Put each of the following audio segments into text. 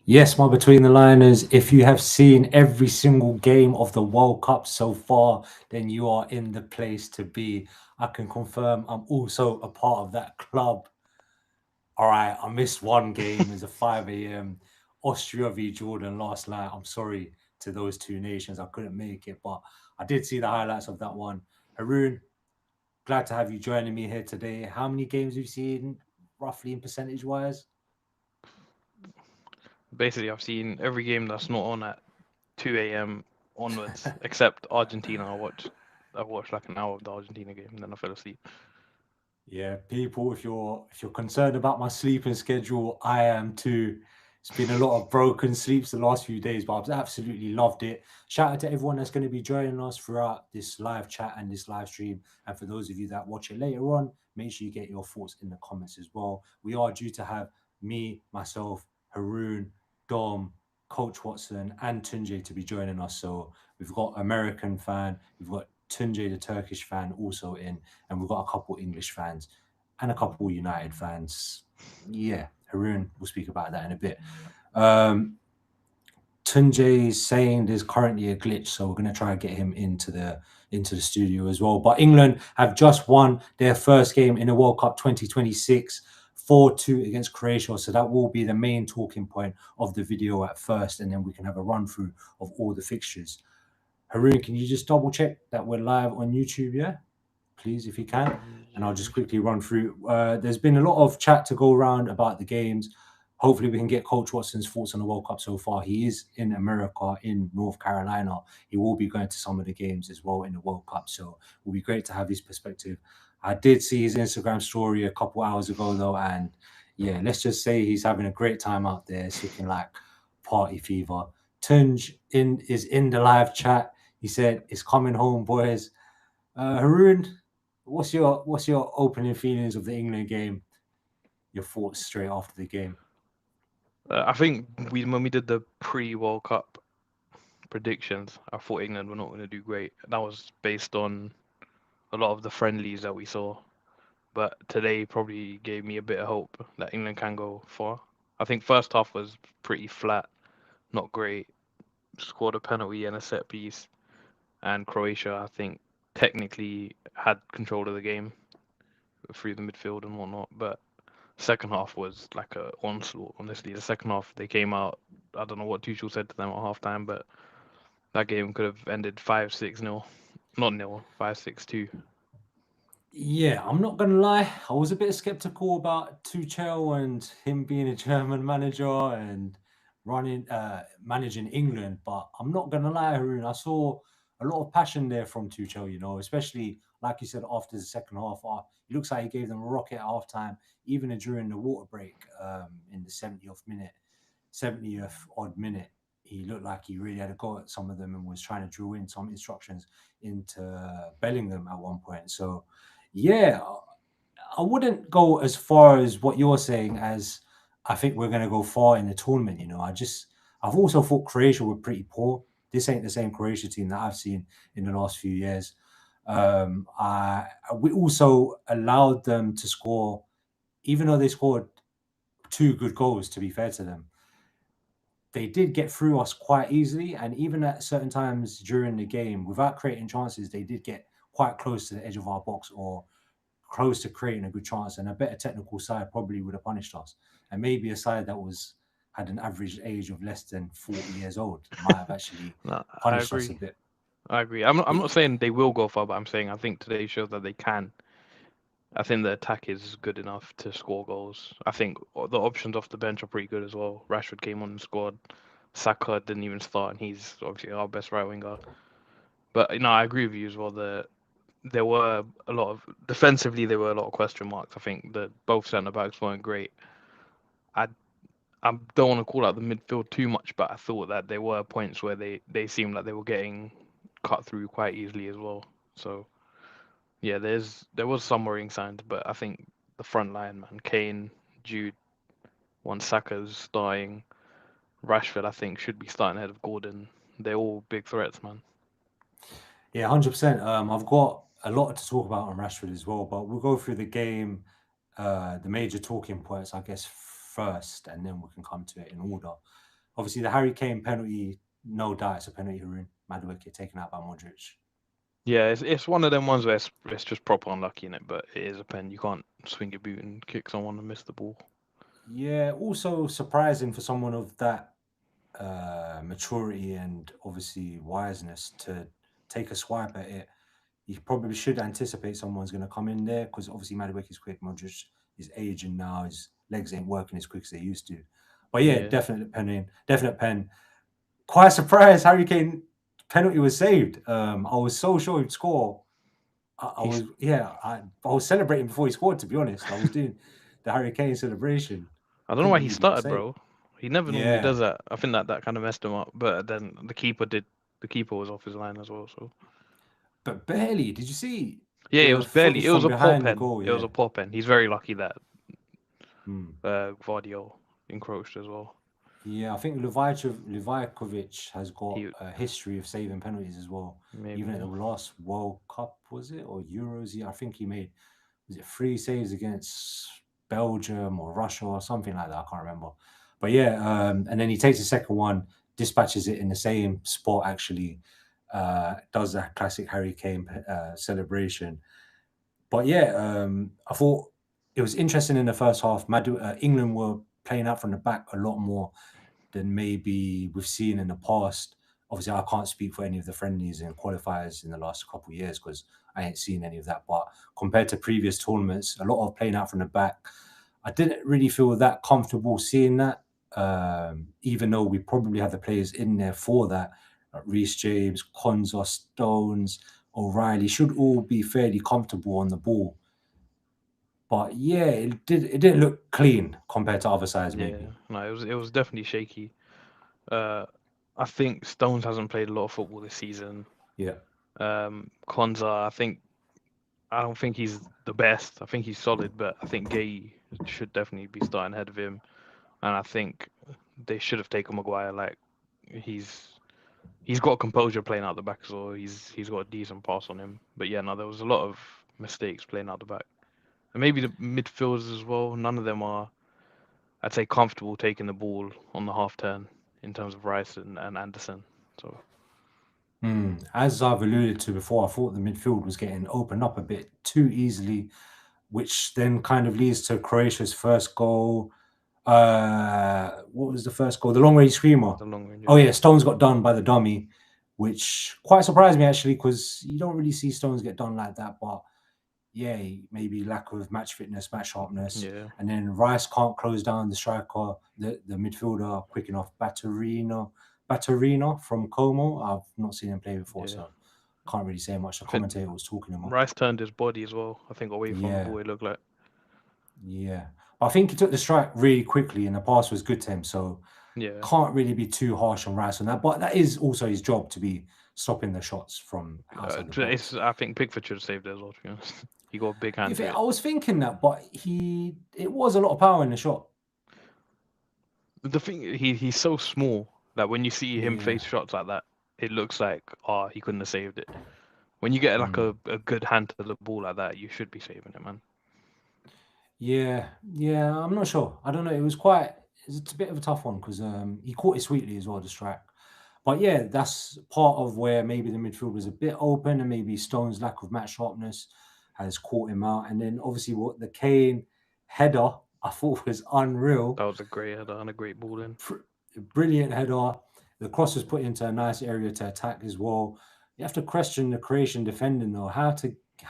Yes, my Between the Liners, if you have seen every single game of the World Cup so far, then you are in the place to be. I can confirm I'm also a part of that club. All right, I missed one game. It was a 5 a.m. Austria v Jordan last night. I'm sorry to those two nations. I couldn't make it, but I did see the highlights of that one. Haroon, glad to have you joining me here today. How many games have you seen, roughly in percentage wise? Basically, I've seen every game that's not on at 2 a.m. onwards, except Argentina. I've watched like an hour of the Argentina game, and then I fell asleep. Yeah, people, if you're concerned about my sleeping schedule, I am too. It's been a lot of broken sleeps the last few days, but I've absolutely loved it. Shout out to everyone that's going to be joining us throughout this live chat and this live stream. And for those of you that watch it later on, make sure you get your thoughts in the comments as well. We are due to have me, myself, Haroon, Dom, Coach Watson, and Tunjay to be joining us. So we've got American fan, we've got Tunjay, the Turkish fan, also in, and we've got a couple English fans and a couple United fans. Yeah, Haroon, we'll speak about that in a bit. Um, Tunjay's saying there's currently a glitch, so we're going to try and get him into the studio as well. But England have just won their first game in the World Cup 2026. 4-2 against Croatia. So that will be the main talking point of the video at first, and then we can have a run through of all the fixtures. Haroon, can you just double check that we're live on YouTube? Yeah, please, if you can. And Yeah, I'll let just me check. quickly run through. There's been a lot of chat to go around about the games. Hopefully, we can get Coach Watson's thoughts on the World Cup so far. He is in America, in North Carolina. He will be going to some of the games as well in the World Cup. So it will be great to have his perspective. I did see his Instagram story a couple hours ago, though. And yeah, let's just say he's having a great time out there. It's looking like party fever. Tunj is in the live chat. He said, "It's coming home, boys." Haroon, what's your opening feelings of the England game? Your thoughts straight after the game? I think when we did the pre-World Cup predictions, I thought England were not going to do great. That was based on a lot of the friendlies that we saw. But today probably gave me a bit of hope that England can go far. I think first half was pretty flat, not great. Scored a penalty and a set piece, and Croatia, I think, technically had control of the game through the midfield and whatnot. But second half was like a onslaught. Honestly, the second half they came out. I don't know what Tuchel said to them at halftime, but that game could have ended 5-6-0, not nil, 5-6-2. Yeah, I'm not gonna lie. I was a bit skeptical about Tuchel and him being a German manager and managing England, but I'm not gonna lie, Haroon. I saw a lot of passion there from Tuchel. Especially like you said after the second half. It looks like he gave them a rocket at halftime, even during the water break in the 70th odd minute. He looked like he really had a go at some of them and was trying to drill in some instructions into Bellingham at one point. So, yeah, I wouldn't go as far as what you're saying as I think we're going to go far in the tournament. I've also thought Croatia were pretty poor. This ain't the same Croatia team that I've seen in the last few years. We also allowed them to score, even though they scored two good goals, to be fair to them. They did get through us quite easily. And even at certain times during the game, without creating chances, they did get quite close to the edge of our box or close to creating a good chance. And a better technical side probably would have punished us. And maybe a side that was had an average age of less than 40 years old might have actually No, I punished us a agree. bit. I agree. I'm not It, saying they will go far, but I'm saying I think today shows that they can. I think the attack is good enough to score goals. I think the options off the bench are pretty good as well. Rashford came on and scored. Saka didn't even start, and he's obviously our best right winger. But I agree with you as well. There were a lot of defensively, there were a lot of question marks. I think that both centre backs weren't great. I I don't want to call out the midfield too much, but I thought that there were points where they seemed like they were getting cut through quite easily as well. So yeah, there was some worrying signs, but I think the front line, man, Kane, Jude, once Saka's starting, Rashford, I think should be starting ahead of Gordon. They're all big threats, man. yeah, 100%. I've got a lot to talk about on Rashford as well, but we'll go through the game, the major talking points, I guess, first, and then we can come to it in order. Obviously, the Harry Kane penalty, no doubt it's a penalty, Haroon. Madueke taken out by Modric. Yeah, it's one of them ones where it's just proper unlucky in it, but it is a pen. You can't swing your boot and kick someone and miss the ball. Yeah, also surprising for someone of that maturity and obviously wiseness to take a swipe at it. You probably should anticipate someone's going to come in there because obviously Madueke is quick. Modric is aging now. His legs ain't working as quick as they used to. But yeah, Yeah. definite pen. Quite surprised Harry Kane penalty was saved. I was so sure he'd score. I was celebrating before he scored. To be honest, I was doing the Harry Kane celebration. I don't know Couldn't why he believe he got started, saved. bro. He never normally Yeah, does that. I think that kind of messed him up. But then the keeper did. The keeper was off his line as well. So but barely. Did you see yeah, it the was barely. footage It was from a pop behind the pen. goal? It was Yeah. a pop pen. He's very lucky that Hmm. Vardio encroached as well. Yeah, I think Livakovic has got He a history of saving penalties as well. maybe Even at the last World Cup, was it, or Euros? Yeah, I think he made, was it 3 saves against Belgium or Russia or something like that? I can't remember. But yeah, and then he takes the second one, dispatches it in the same spot actually, does that classic Harry Kane celebration. But yeah, I thought it was interesting in the first half. England were playing out from the back a lot more than maybe we've seen in the past. Obviously, I can't speak for any of the friendlies and qualifiers in the last couple of years because I ain't seen any of that. But compared to previous tournaments, a lot of playing out from the back. I didn't really feel that comfortable seeing that, even though we probably have the players in there for that. Reece James, Konza, Stones, O'Reilly should all be fairly comfortable on the ball. But yeah, it didn't look clean compared to other sides, yeah. maybe. No, it was definitely shaky. Uh, I think Stones hasn't played a lot of football this season. Yeah. Konza, I don't think he's the best. I think he's solid, but I think Gay should definitely be starting ahead of him. And I think they should have taken Maguire. Like he's got composure playing out the back as well. He's got a decent pass on him. But yeah, no, there was a lot of mistakes playing out the back, and maybe the midfielders as well. None of them are, I'd say, comfortable taking the ball on the half turn in terms of Rice and Anderson. So As I've alluded to before, I thought the midfield was getting opened up a bit too easily, which then kind of leads to Croatia's first goal. What was the first goal? The long range screamer. the long range. Oh yeah, Stones got done by the dummy, which quite surprised me actually because you don't really see Stones get done like that. But yeah, maybe lack of match fitness, match sharpness, Yeah, and then Rice can't close down the striker, the midfielder quick enough. Batterina from Como. I've not seen him play before, yeah. so can't really say much. The I think commentator was talking him up. Rice turned his body as well. I think away from the Yeah, ball, it looked like. yeah. But I think he took the strike really quickly, and the pass was good to him. So Yeah, can't really be too harsh on Rice on that. But that is also his job to be stopping the shots from outside the box. I think Pickford should have saved it as well. To be honest, he got a big hand to I it. was thinking that, but it was a lot of power in the shot. The thing he's so small that when you see him Yeah. face shots like that, it looks like he couldn't have saved it. When you get like Mm. a good hand to the ball like that, you should be saving it, man. Yeah, I'm not sure. I don't know. It's a bit of a tough one because he caught it sweetly as well, the strike. But yeah, that's part of where maybe the midfield was a bit open and maybe Stone's lack of match sharpness has caught him out. And then obviously what the Kane header I thought was unreal. That was a great header and a great ball in. Brilliant header. The cross was put into a nice area to attack as well. You have to question the Croatian defending though. How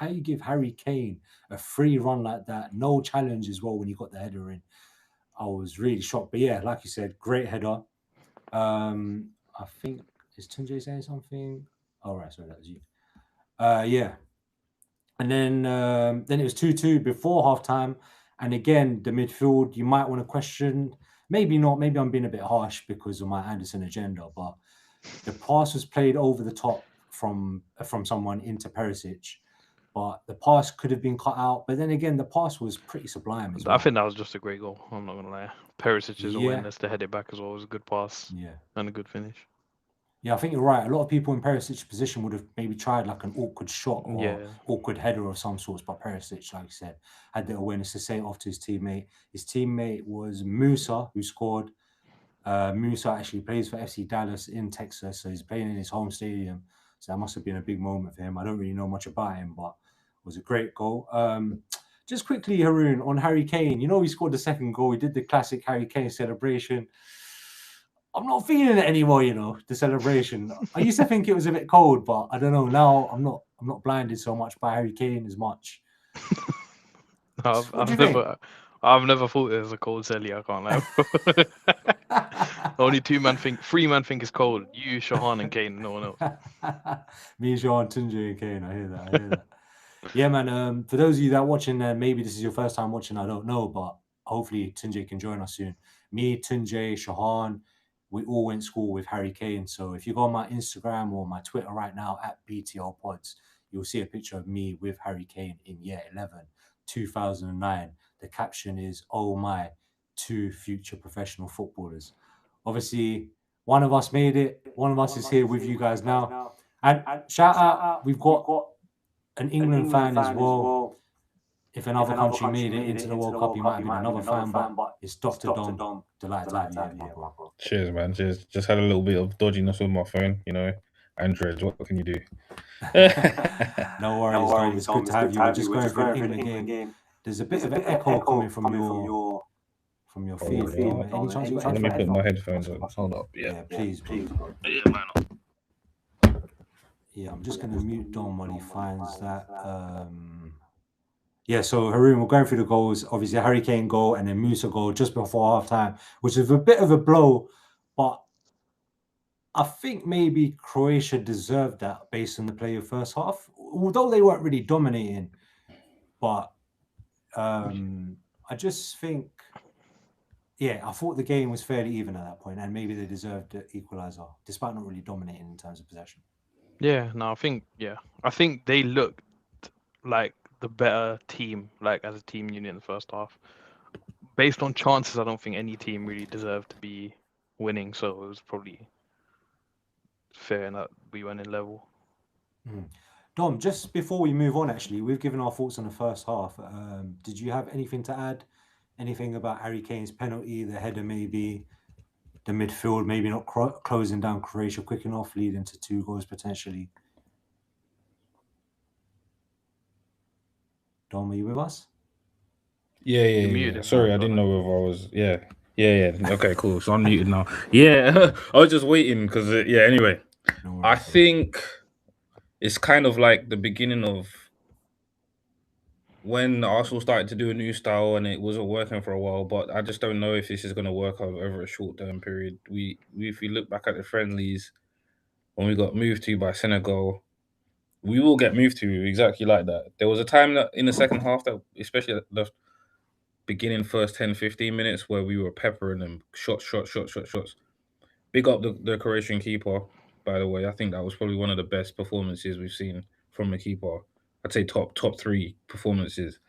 you give Harry Kane a free run like that, no challenge as well when you got the header in. I was really shocked. But yeah, like you said, great header. I think is Tuncay saying something? All right, sorry, that was you. Yeah, and then it was 2-2 before halftime. And again, the midfield, you might want to question. Maybe not. Maybe I'm being a bit harsh because of my Anderson agenda, but the pass was played over the top from someone into Perisic, but the pass could have been cut out. But then again, the pass was pretty sublime as I well. think that was just a great goal. I'm not gonna lie. Perisic's Yeah, awareness to head it back as well was a good pass yeah. and a good finish. Yeah, I think you're right. A lot of people in Perisic's position would have maybe tried like an awkward shot or Yeah, awkward header of some sorts, but Perisic, like you said, had the awareness to say it off to his teammate. His teammate was Musa, who scored. Musa actually plays for FC Dallas in Texas, so he's playing in his home stadium. So that must have been a big moment for him. I don't really know much about him, but it was a great goal. Just quickly, Haroon, on Harry Kane. You know, he scored the second goal. He did the classic Harry Kane celebration. I'm not feeling it anymore, you know, the celebration. I used to think it was a bit cold, but I don't know. Now I'm not blinded so much by Harry Kane as much. What do you think? I've never thought it was a cold celly. I can't lie. Only three men think it's cold. You, Shahan, and Kane. No one else. Me, Shahan, Tuncay, and Kane. I hear that. Yeah, man. For those of you that are watching, maybe this is your first time watching. I don't know, but hopefully Tuncay can join us soon. Me, Tuncay, Shahan, we all went to school with Harry Kane. So if you go on my Instagram or my Twitter right now at BTL Pods, you'll see a picture of me with Harry Kane in year 11, 2009. The caption is, "Oh my, two future professional footballers." Obviously, one of us made it. One of us is here with you guys now. And shout out, we've got an England fan as well. If another country made it into the World Cup, he might have been another fan, but it's Dr. Dom. Delighted to have you here, my bro. Cheers, man. Cheers. Just had a little bit of dodginess with my phone, you know. Android, what can you do? No worries, Dom. It's good to have you. We're just going for an England game. There's a bit of an echo coming from your feed. Any chance you got Let me put my headphones on. Hold up. Yeah, please. Yeah, man. Yeah, I'm just going to mute Dom while he finds that. Yeah, so Haroon, we're going through the goals. Obviously, Harry Kane goal and then Musa goal just before halftime, which is a bit of a blow, but I think maybe Croatia deserved that based on the play of first half, although they weren't really dominating. But I just think, I thought the game was fairly even at that point, and maybe they deserved the equaliser, despite not really dominating in terms of possession. Yeah, no, I think they looked like the better team, like as a team unit in the first half. Based on chances, I don't think any team really deserved to be winning, so it was probably fair that we went in level. Dom, just before we move on, actually, we've given our thoughts on the first half. Did you have anything to add? Anything about Harry Kane's penalty, the header maybe, the midfield maybe not closing down Croatia quick enough, leading to 2 goals potentially? Dom, are you with us? Yeah. Sorry, I didn't know if I was. Yeah. Okay, cool. So I'm muted now. Yeah, I was just waiting because, anyway. No worries, I think it's kind of like the beginning of when Arsenal started to do a new style and it wasn't working for a while, but I just don't know if this is going to work over a short-term period. If we look back at the friendlies, when we got moved to by Senegal, we will get moved to exactly like that. There was a time that in the second half, that especially the beginning first 10, 15 minutes, where we were peppering them shots. Big up the Croatian keeper, by the way. I think that was probably one of the best performances we've seen from a keeper. I'd say top 3 performances.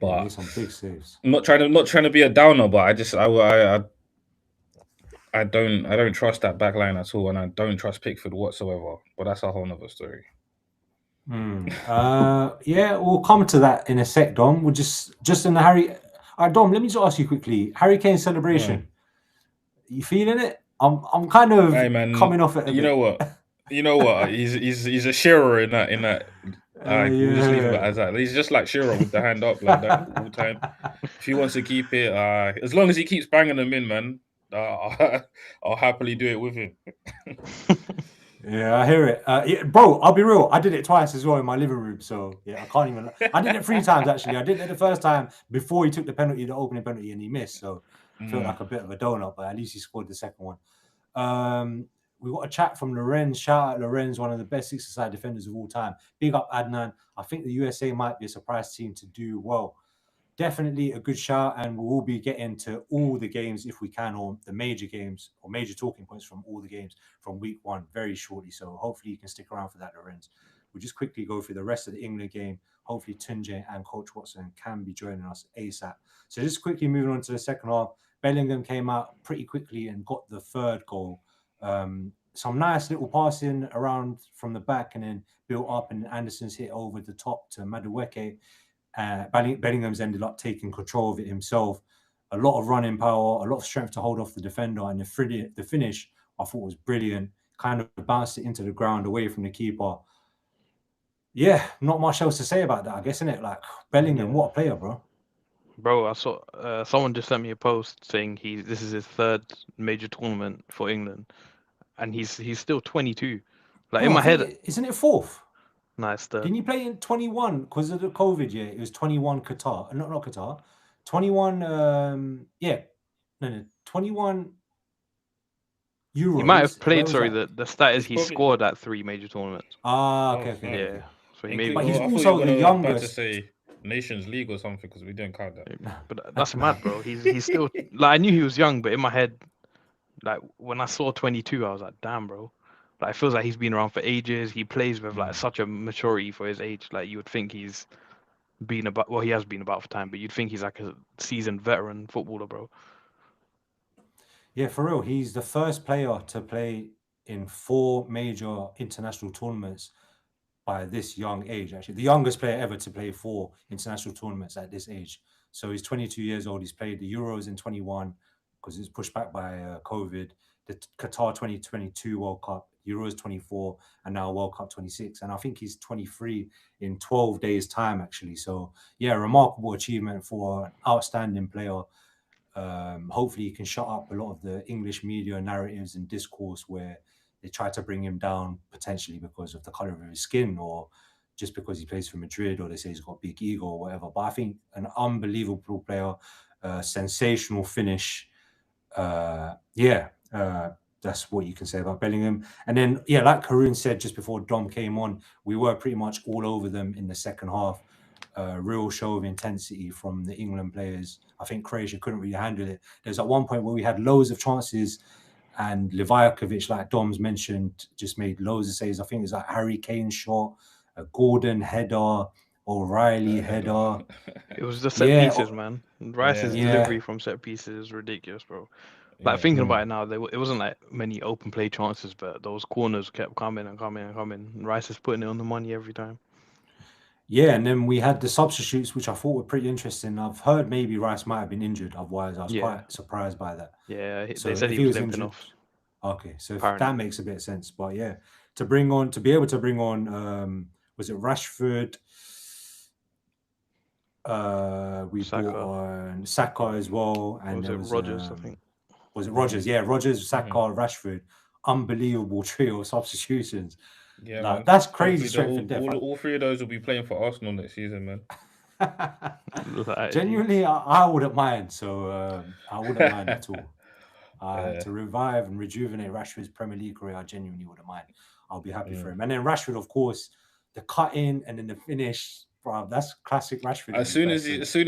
But some big saves. I'm not trying to be a downer, but I don't trust that back line at all, and I don't trust Pickford whatsoever. But that's a whole nother story. We'll come to that in a sec, Dom. We'll just in the Harry. Dom, let me just ask you quickly. Harry Kane celebration. You feeling it? I'm kind of coming off it. You know what? He's a Shearer in that. We'll just leave it as that. He's just like Shearer with the hand up like that all the time. If he wants to keep it, as long as he keeps banging them in, man, I'll happily do it with him. Yeah, I hear it. Bro, I'll be real. I did it twice as well in my living room. So, I can't even... I did it 3 times, actually. I did it the first time before he took the opening penalty, and he missed. So, I feel like a bit of a donut, but at least he scored the second one. We got a chat from Lorenz. Shout out Lorenz, one of the best 6-a-side defenders of all time. Big up Adnan. I think the USA might be a surprise team to do well. Definitely a good shout, and we will be getting to all the games if we can, or the major games or major talking points from all the games from week 1 very shortly. So hopefully you can stick around for that, Lorenz. We'll just quickly go through the rest of the England game. Hopefully Tuncay and Coach Watson can be joining us ASAP. So just quickly moving on to the second half. Bellingham came out pretty quickly and got the 3rd goal. Some nice little passing around from the back and then built up, and Anderson's hit over the top to Madueke. Bellingham's ended up taking control of it himself. a lot of running power, a lot of strength to hold off the defender, and the finish I thought was brilliant. Kind of bounced it into the ground away from the keeper. Yeah, not much else to say about that, I guess, innit? Like Bellingham, what a player, bro. Bro, I saw someone just sent me a post saying this is his third major tournament for England, and he's still 22. Like Bro, in my I think head, isn't it fourth? nice. Didn't he play in 21 because of the COVID year? It was 21 Qatar, not Qatar. 21, yeah, no, 21 Euros. He might have played. Where was Sorry, that? the stat is He's he probably- scored at 3 major tournaments. Ah, okay, Oh, okay. fine. okay. Yeah, so he Include- maybe. But he's I thought also you were the about to youngest. say Nations League or something because we didn't count that. But that's mad, bro. He's still like I knew he was young, but in my head, like when I saw 22, I was like, damn, bro. Like it feels like he's been around for ages. He plays with like such a maturity for his age. Like you would think he's been about. Well, he has been about for time, but you'd think he's like a seasoned veteran footballer, bro. Yeah, for real. He's the first player to play in 4 major international tournaments by this young age, actually. The youngest player ever to play 4 international tournaments at this age. So he's 22 years old. He's played the Euros in 21 because it's pushed back by COVID, the Qatar 2022 World Cup, Euros 24, and now World Cup 26. And I think he's 23 in 12 days' time, actually. So, yeah, remarkable achievement for an outstanding player. Hopefully he can shut up a lot of the English media narratives and discourse where they try to bring him down potentially because of the color of his skin or just because he plays for Madrid or they say he's got a big ego or whatever. But I think an unbelievable player, sensational finish. That's what you can say about Bellingham. And then, yeah, like Haroon said just before Dom came on, we were pretty much all over them in the second half. Real show of intensity from the England players. I think Croatia couldn't really handle it. There's at one point where we had loads of chances and Livakovic, like Dom's mentioned, just made loads of saves. I think it was like Harry Kane shot, a Gordon header, O'Reilly header. It was the set Yeah, pieces, man. Rice's Yeah. delivery from set pieces is ridiculous, bro. Like thinking about it now, it wasn't like many open play chances, but those corners kept coming and coming and coming. And Rice is putting it on the money every time. Yeah, and then we had the substitutes, which I thought were pretty interesting. I've heard maybe Rice might have been injured. Otherwise, I was Yeah. quite surprised by that. Yeah, So they said if he was was limping injured- off. Okay, so Apparently. that makes a bit of sense. But yeah, to be able to bring on, was it Rashford? We Saka. brought on Saka as well, and Was there it was Rodgers, I think. Was it Rodgers? Yeah, Rodgers, Saka, Rashford. Unbelievable trio of substitutions. Yeah, Like, man. that's crazy Hopefully strength and depth. all 3 of those will be playing for Arsenal next season, man. Like, Genuinely, I wouldn't mind. So I wouldn't mind at all. Yeah. To revive and rejuvenate Rashford's Premier League career, I genuinely wouldn't mind. I'll be happy Mm. for him. And then Rashford, of course, the cut in and then the finish, bro. That's classic Rashford. As soon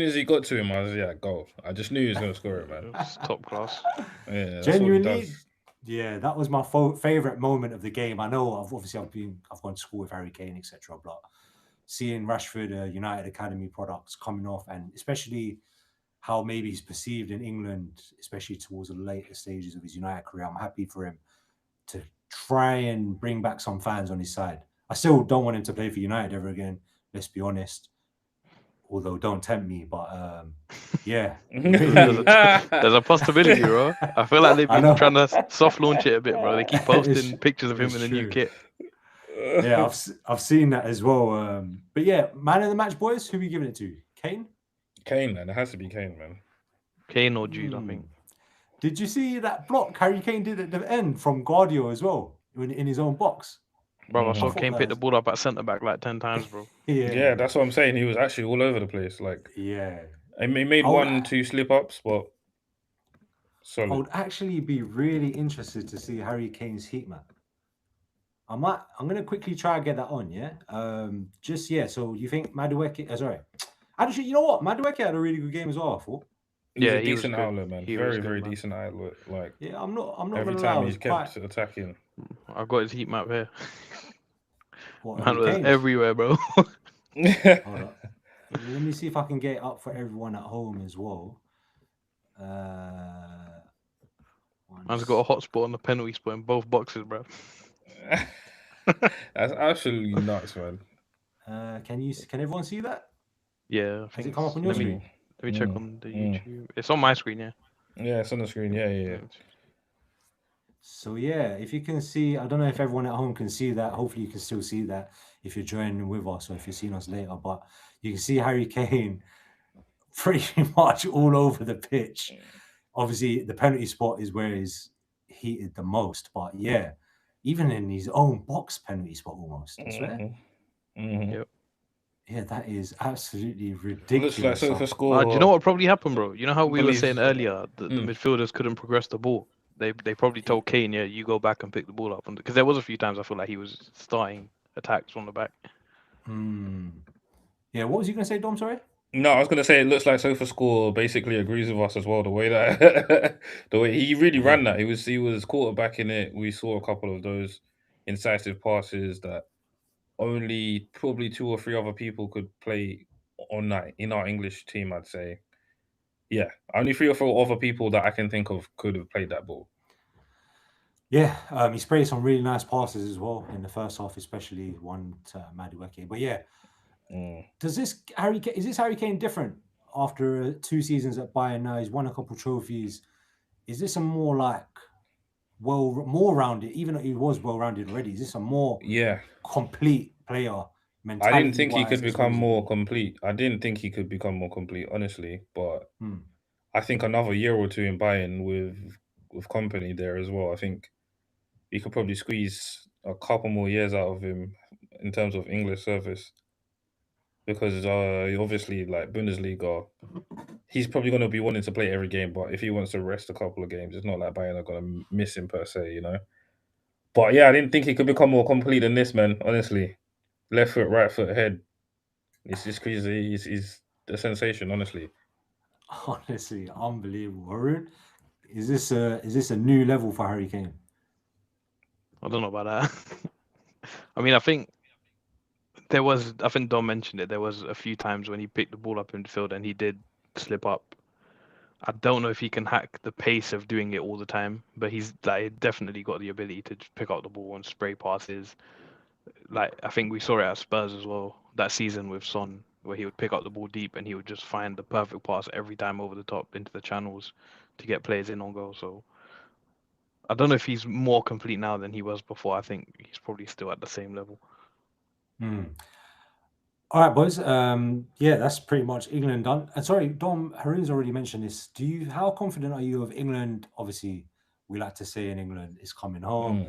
as he got to him, I was goal. I just knew he was going to score it, man. It was top class. Yeah, that's Genuinely, what he does. yeah, that was my favorite moment of the game. I know I've gone to school with Harry Kane, etc. But seeing Rashford, United Academy products coming off, and especially how maybe he's perceived in England, especially towards the later stages of his United career, I'm happy for him to try and bring back some fans on his side. I still don't want him to play for United ever again. Let's be honest. Although don't tempt me, but yeah. There's a possibility, bro. I feel like they've I been know. trying to soft launch it a bit, bro. They keep posting It's- pictures of him it's in the new true. kit. Yeah, I've seen that as well. But yeah, man of the match, boys. Who are we giving it to? Kane? Kane, man. It has to be Kane, man. Kane or Jude, I think. Did you see that block Harry Kane did at the end from Guardiola as well in his own box? Bro, I Mhm. saw thought Kane that pick the was- ball up at centre back like 10 times, bro. Yeah, that's what I'm saying. He was actually all over the place. Like, Yeah. he made Oh, 1-2 slip ups, but I solid. would actually be really interested to see Harry Kane's heat map. I'm gonna quickly try and get that on, yeah. So you think Madueke? Sorry, actually, you know what? Madueke had a really good game as well. I thought. He was Yeah, a he was decent good. outlet, man. He was Very, good, very man. decent outlet. Like, Yeah, I'm not every gonna lie. I time was he's kept quite. attacking. I've got his heat map here. What, Man Harry was Kane's? everywhere, bro. Hold up. Let me see if I can get it up for everyone at home as well. Man's got a hot spot on the penalty spot in both boxes, bro. That's absolutely nuts, man. Can everyone see that? Yeah, I Has think it come up on your let me- screen? Let me check on the YouTube. It's on my screen, yeah. Yeah, it's on the screen. Yeah. So yeah, if you can see, I don't know if everyone at home can see that. Hopefully you can still see that if you're joining with us or if you're seeing us later. But you can see Harry Kane pretty much all over the pitch. Obviously, the penalty spot is where he's heated the most. But yeah, even in his own box penalty spot almost, I swear. Yep. Yeah, that is absolutely Looks ridiculous. like Sofa score. Do you know what probably happened, bro? You know how we were believe- saying earlier that the midfielders couldn't progress the ball? They probably told Kane, yeah, you go back and pick the ball up. Because there was a few times I feel like he was starting attacks from the back. Yeah, what was you going to say, Dom? Sorry? No, I was gonna say it looks like Sofa Score basically agrees with us as well. The way that the way he really ran that, he was quarterbacking it. We saw a couple of those incisive passes that only probably 2 or 3 other people could play on that in our English team. I'd say, yeah, only 3 or 4 other people that I can think of could have played that ball. Yeah, he sprayed some really nice passes as well in the first half, especially one to Madueke. But yeah, is this Harry Kane different after 2 seasons at Bayern? Now he's won a couple trophies. Is this a more like more rounded? Even though he was well rounded already, is this a more complete player? I didn't think he could become more complete. Honestly, but I think another year or 2 in Bayern with company there as well. I think you could probably squeeze a couple more years out of him in terms of English service, because obviously, like Bundesliga, he's probably going to be wanting to play every game. But if he wants to rest a couple of games, it's not like Bayern are going to miss him per se, you know. But yeah, I didn't think he could become more complete than this, man. Honestly, left foot, right foot, head. It's just crazy. He's a sensation, honestly. Honestly, unbelievable. Haroon, is this a new level for Harry Kane? I don't know about that. I mean, I think Dom mentioned it. There was a few times when he picked the ball up in the field and he did slip up. I don't know if he can hack the pace of doing it all the time, but he's definitely got the ability to just pick up the ball and spray passes. Like, I think we saw it at Spurs as well that season with Son, where he would pick up the ball deep and he would just find the perfect pass every time over the top into the channels to get players in on goal. So I don't know if he's more complete now than he was before. I think he's probably still at the same level. All right, boys. Yeah, that's pretty much England done. And sorry, Dom, Haroon's already mentioned this. How confident are you of England? Obviously, we like to say in England, it's coming home.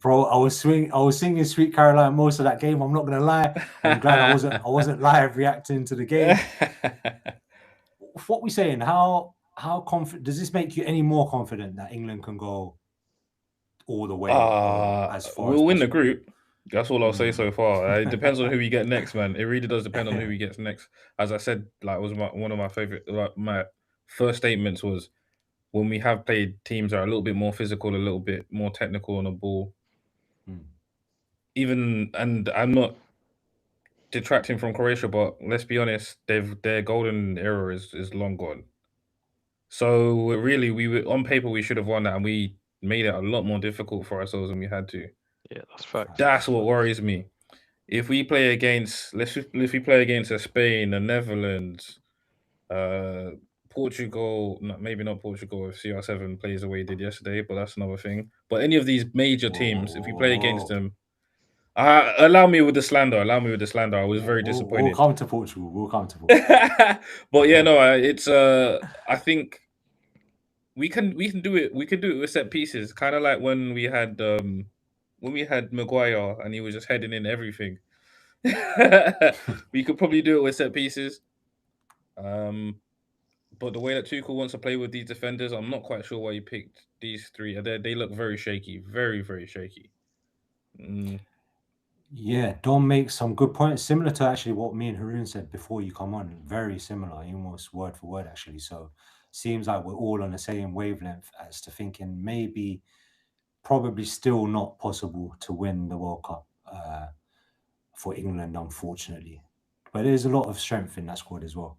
Bro, I was singing Sweet Caroline most of that game. I'm not gonna lie. I'm glad I wasn't live reacting to the game. What we saying? How confident does this make you any more confident that England can go all the way? As far we'll win the group. That's all I'll say so far. It depends on who we get next, man. It really does depend on who we get next. As I said, like, it was one of my favorite. Like, my first statements was when we have played teams that are a little bit more physical, a little bit more technical on the ball. And I'm not detracting from Croatia, but let's be honest, their golden era is long gone. So really, on paper we should have won that, and we made it a lot more difficult for ourselves than we had to. Yeah, that's fact. That's what worries me. If we play against, a Spain, the Netherlands, Portugal, maybe not Portugal if CR7 plays the way he did yesterday, but that's another thing. But any of these major teams, if we play against them, allow me with the slander. I was very disappointed. We'll come to Portugal. But yeah, no, it's I think we can do it. We can do it with set pieces, kind of like when we had Maguire and he was just heading in everything. We could probably do it with set pieces. But the way that Tuchel wants to play with these defenders, I'm not quite sure why he picked these 3. They look very shaky, very, very shaky. Yeah, Dom makes some good points, similar to actually what me and Haroon said before you come on. Very similar, almost word for word, actually. So seems like we're all on the same wavelength as to thinking probably still not possible to win the World Cup for England, unfortunately. But there's a lot of strength in that squad as well.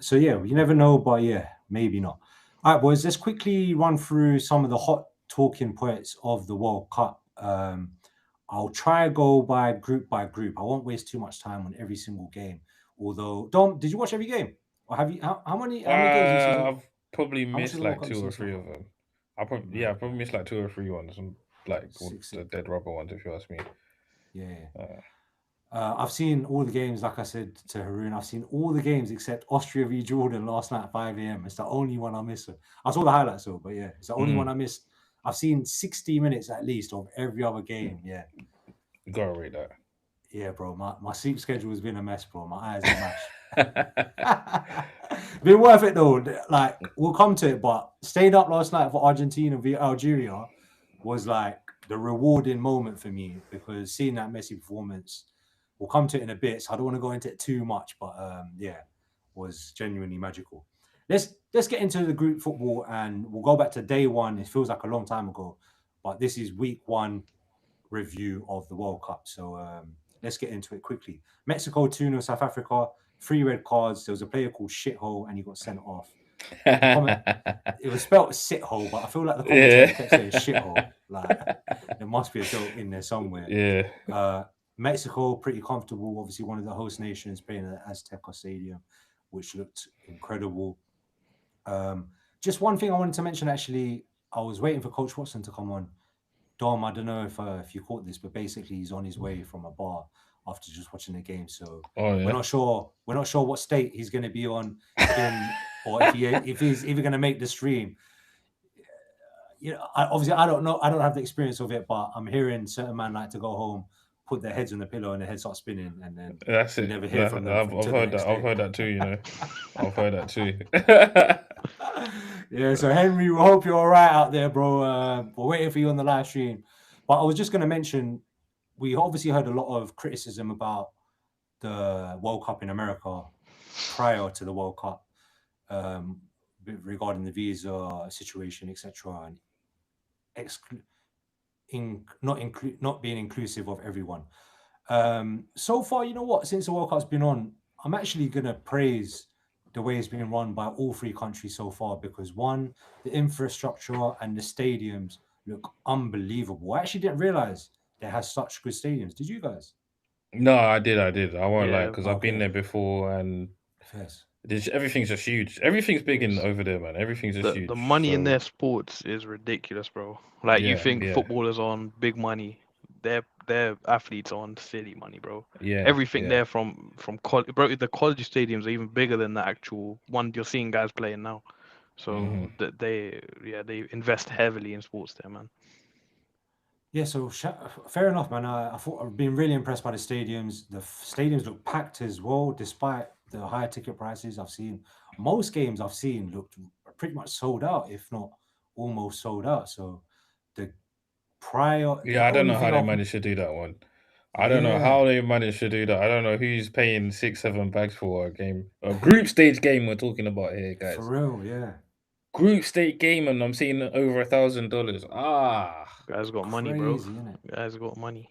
So yeah, you never know, but yeah, maybe not. All right, boys, let's quickly run through some of the hot talking points of the World Cup. I'll try go by group. I won't waste too much time on every single game. Although, Dom, did you watch every game? Or have you? How many games have you seen? I've probably How much missed of the World like Cup you 2 or seen so 3 far? of them. I probably missed like 2 or 3 ones, like Six, the dead rubber ones, if you ask me. yeah. Uh, I've seen all the games, like I said to Haroon. I've seen all the games except Austria v Jordan last night at 5 a.m. It's the only one I missed. I saw the highlights though, but yeah, it's the only one I missed. I've seen 60 minutes at least of every other game. Yeah. you gotta rate that. Yeah, bro. My sleep schedule has been a mess, bro. My eyes are mashed. Been worth it though. Like, we'll come to it, but staying up last night for Argentina v Algeria was like the rewarding moment for me, because seeing that Messi performance, we'll come to it in a bit, so I don't want to go into it too much, but yeah, was genuinely magical. Let's get into the group football, and we'll go back to day one. It feels like a long time ago, but this is week one review of the World Cup. So let's get into it quickly. Mexico 2-0 South Africa, 3 red cards. There was a player called Shithole and he got sent off. It was spelled shithole, but I feel like the commentator kept saying shithole. Like, there must be a joke in there somewhere. Yeah. Mexico, pretty comfortable. Obviously, one of the host nations, playing at the Azteca Stadium, which looked incredible. Just one thing I wanted to mention, actually, I was waiting for Coach Watson to come on. Dom, I don't know if you caught this, but basically he's on his way from a bar after just watching the game. So we're not sure what state he's going to be on, or if he's even going to make the stream. You know, obviously I don't know. I don't have the experience of it, but I'm hearing certain men like to go home, put their heads on the pillow, and their heads start spinning, and then that's it. Never hear from them. I've heard that. I've heard that too. You know, I've heard that too. Yeah. So Henry, we hope you're all right out there, bro. We're waiting for you on the live stream. But I was just going to mention, we obviously heard a lot of criticism about the World Cup in America prior to the World Cup, regarding the visa situation, etc., and not being inclusive of everyone. So far, you know what? Since the World Cup's been on, I'm actually gonna praise the way it's been run by all 3 countries so far, because one, the infrastructure and the stadiums look unbelievable. I actually didn't realize they had such good stadiums. Did you guys? No, I did. I won't lie, because I've been Okay. there before, and Yes. everything's just huge. Everything's big over there, man. Everything's just huge. The money in their sports is ridiculous, bro. Like, you think footballers on big money, their athletes are on silly money, bro. Yeah. Everything there from college, bro. The college stadiums are even bigger than the actual one you're seeing guys playing now. So they invest heavily in sports there, man. Yeah, so fair enough, man. I thought I've been really impressed by the stadiums. The stadiums look packed as well, despite the higher ticket prices. I've seen most games looked pretty much sold out, if not almost sold out. So the prior, I don't know how they managed to do that one. I don't know how they managed to do that. I don't know who's paying 6-7 bags for a game, a group stage game. We're talking about here, guys. For real, yeah. Group stage game, and I'm seeing over $1,000. Guys got money, bro. Guys got money.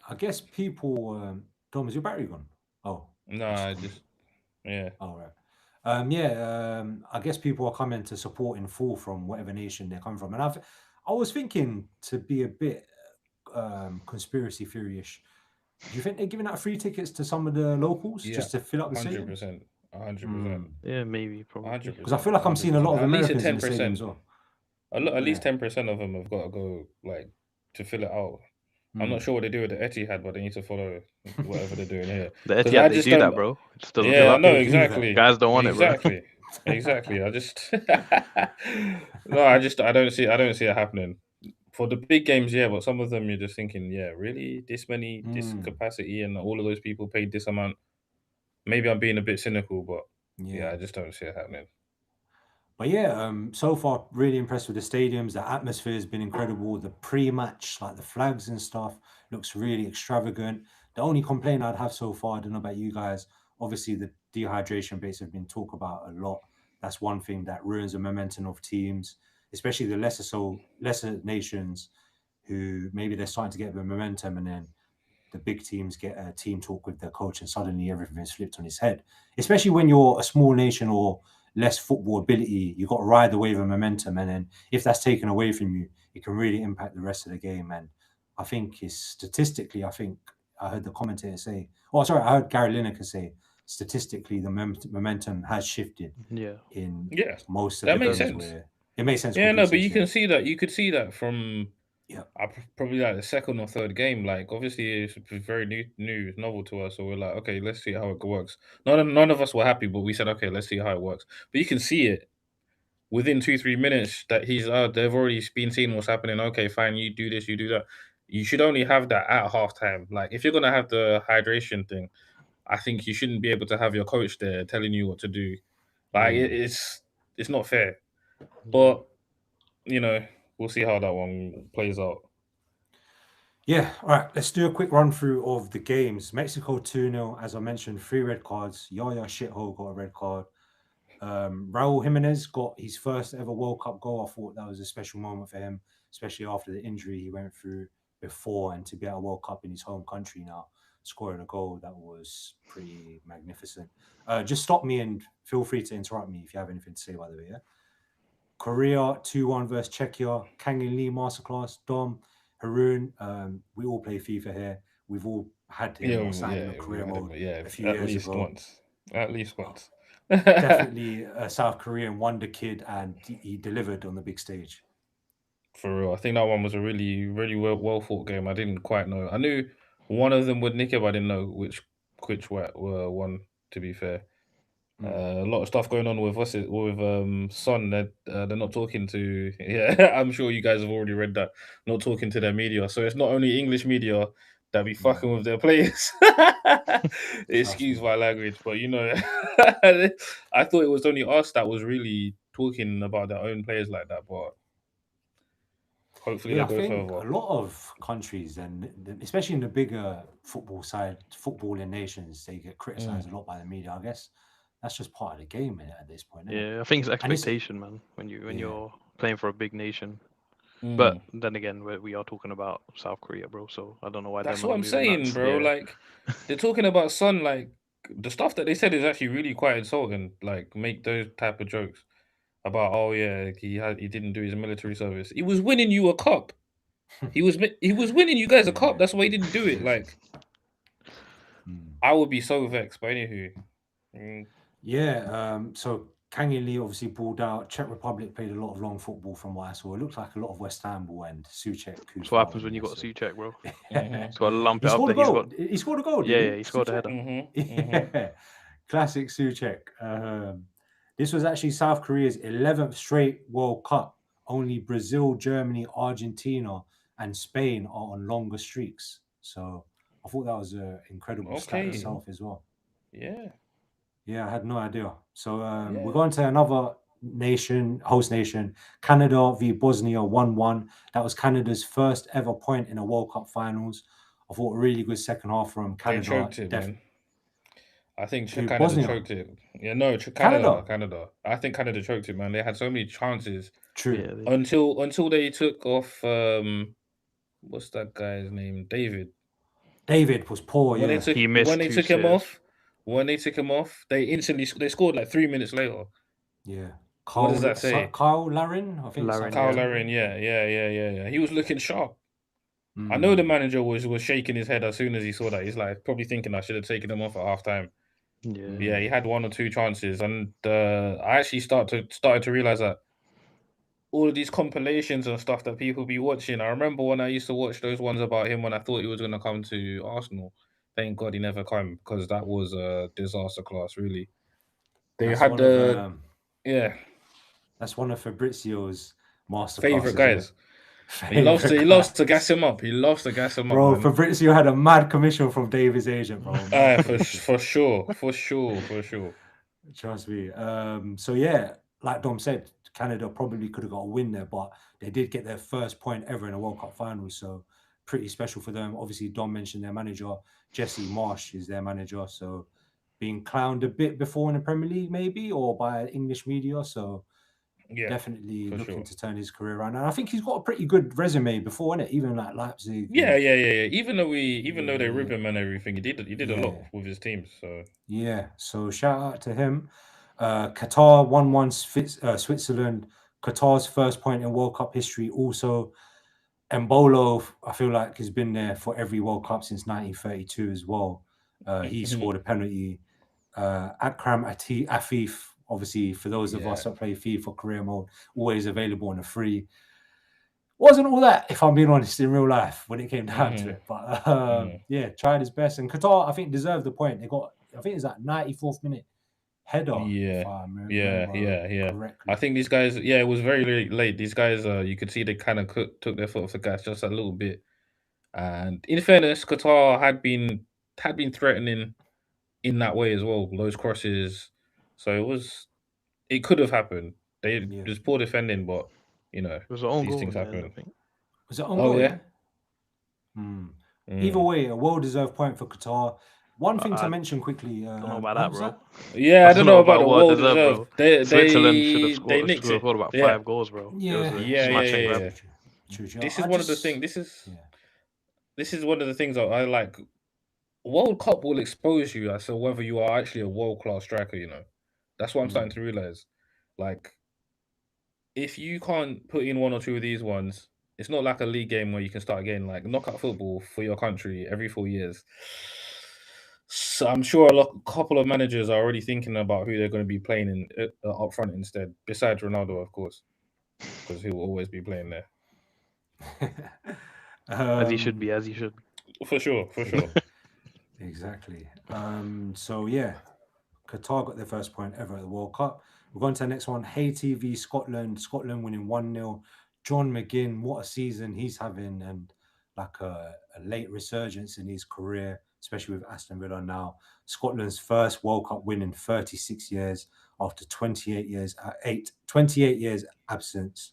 I guess people. Dom, is your battery gone? Oh no, I just yeah. All right. I guess people are coming to support in full from whatever nation they're coming from, and I was thinking, to be a bit conspiracy theory-ish, do you think they're giving out free tickets to some of the locals just to fill up the stadium? 100%. Yeah, maybe, probably. Because I feel like I'm seeing a lot of Americans in the stadium as well. At least 10% of them have got to go, like, to fill it out. I'm not sure what they do with the Etihad, but they need to follow whatever they're doing here. The Etihad, they do that, bro. I know, exactly. Guys don't want it, bro. Exactly. I don't see it happening. For the big games, but some of them you're just thinking, really? This capacity, and all of those people paid this amount? Maybe I'm being a bit cynical, but I just don't see it happening. But so far, really impressed with the stadiums. The atmosphere has been incredible. The pre-match, like the flags and stuff, looks really extravagant. The only complaint I'd have so far, I don't know about you guys, obviously the dehydration rates have been talked about a lot. That's one thing that ruins the momentum of teams, especially the lesser nations, who maybe they're starting to get the momentum, and then the big teams get a team talk with their coach, and suddenly everything's flipped on its head. Especially when you're a small nation or less football ability, you've got to ride the wave of momentum, and then if that's taken away from you, it can really impact the rest of the game. And I think statistically, I heard the commentator say, I heard Gary Lineker say statistically the momentum has shifted Yeah. in Yeah, most of that the makes games sense. where it makes sense. Yeah, no, complete but you sense, can yeah. see that. You could see that from Yeah. probably like the second or third game. Like, obviously, it's very new, novel to us. So we're like, okay, let's see how it works. None of us were happy, but we said, okay, let's see how it works. But you can see it within 2-3 minutes that they've already been seeing what's happening. Okay, fine, you do this, you do that. You should only have that at halftime. Like, if you're gonna have the hydration thing, I think you shouldn't be able to have your coach there telling you what to do. Like, it's not fair. But we'll see how that one plays out. Yeah, all right. Let's do a quick run through of the games. Mexico 2-0, as I mentioned, 3 red cards. Yaya Shithole got a red card. Raul Jimenez got his first ever World Cup goal. I thought that was a special moment for him, especially after the injury he went through before, and to be at a World Cup in his home country now, scoring a goal that was pretty magnificent. Just stop me and feel free to interrupt me if you have anything to say, by the way. Yeah. Korea 2-1 versus Czechia. Kang In Lee masterclass. Dom, Haroon. We all play FIFA here. We've all had him signed in a career mode a few years ago. At least once. Definitely a South Korean wonder kid, and he delivered on the big stage. For real, I think that one was a really, really well fought game. I didn't quite know. I knew one of them would nick it, but I didn't know which were one. To be fair, a lot of stuff going on with Son. They're not talking to. Yeah, I'm sure you guys have already read that. Not talking to their media, so it's not only English media that be fucking with their players. Excuse my language, but I thought it was only us that was really talking about their own players like that, but. Hopefully, I think a lot of countries, and especially in the bigger footballing nations, they get criticized a lot by the media. I guess that's just part of the game at this point. Yeah, I think it's expectation, man. When you're playing for a big nation, but then again, we are talking about South Korea, bro. So I don't know why. That's what I'm saying, bro. Yeah. Like they're talking about Son. Like the stuff that they said is actually really quite insulting. Like make those type of jokes about, oh yeah, he didn't do his military service. He was winning you a cup. He was winning you guys a cup. That's why he didn't do it. Like I would be so vexed. But anywho, yeah. So Kang In Lee obviously pulled out. Czech Republic played a lot of long football from what I saw. It looked like a lot of West Ham ball and Souček. That's what happens when you got Souček, bro. It's got to lump it up. He scored a goal. Yeah, he scored a header. Yeah, classic Souček. This was actually South Korea's 11th straight World Cup. Only Brazil, Germany, Argentina, and Spain are on longer streaks. So I thought that was an incredible stat itself as well. Yeah, I had no idea. So we're going to another host nation, Canada v Bosnia 1-1. That was Canada's first ever point in a World Cup finals. I thought a really good second half from Canada. They choked it, man. I think Canada choked it. Yeah, no, Canada. I think Canada choked it, man. They had so many chances. True. Yeah, until they took off what's that guy's name? David was poor. When they took him off, they scored like 3 minutes later. Yeah. What does that say? Kyle Larin, I think. Kyle Larin, yeah. He was looking sharp. I know the manager was shaking his head as soon as he saw that. He's like probably thinking I should have taken him off at halftime. Yeah, he had 1 or 2 chances, and I actually started to realize that all of these compilations and stuff that people be watching. I remember when I used to watch those ones about him when I thought he was going to come to Arsenal. Thank God he never came, because that was a disaster class, really. That's one of Fabrizio's masterclasses. Favorite guys. He loves to gas him up. Bro, man. Fabrizio had a mad commission from David's agent, bro. For sure. Trust me. So yeah, like Dom said, Canada probably could have got a win there, but they did get their first point ever in a World Cup final, so pretty special for them. Obviously, Dom mentioned their manager, Jesse Marsh is their manager, so being clowned a bit before in the Premier League, maybe, or by English media, so definitely looking to turn his career around. And I think he's got a pretty good resume before, innit? Even like Leipzig. Yeah. Even though they rip him and everything, he did a lot with his teams. So so shout out to him. Qatar 1-1 Switzerland. Qatar's first point in World Cup history. Also, Mbolo, I feel like, has been there for every World Cup since 1932 as well. He scored a penalty. Akram Afif, obviously for those of us that play FIFA career mode, always available on a free. Wasn't all that, if I'm being honest, in real life when it came down to it. But yeah, tried his best. And Qatar, I think, deserved the point. They got, I think it's that 94th minute header. If I remember correctly. I think these guys, it was very late. These guys, you could see they kind of took their foot off the gas just a little bit. And in fairness, Qatar had been threatening in that way as well. Those crosses, so it could have happened. There's poor defending, but you know, it was an own these goal things in the end, happen. I think. Was it on goal? Yeah. Either way, a well-deserved point for Qatar. One thing to mention quickly. I don't know about that, bro. Yeah, I don't know about the well-deserved. Switzerland should have scored about 5 goals, bro. Yeah. This is one of the things. This is one of the things I like. World Cup will expose you as to whether you are actually a world-class striker. You know, that's what I'm starting to realize. Like, if you can't put in one or two of these ones, it's not like a league game where you can start again. Like knockout football for your country every 4 years. So I'm sure a couple of managers are already thinking about who they're going to be playing in up front instead, besides Ronaldo, of course, because he will always be playing there. As he should be. For sure. Exactly. So yeah, Qatar got their first point ever at the World Cup. We're going to the next one. Haiti v Scotland. Scotland winning 1-0. John McGinn, what a season he's having, and like a late resurgence in his career, especially with Aston Villa now. Scotland's first World Cup win in 36 years after 28 years absence.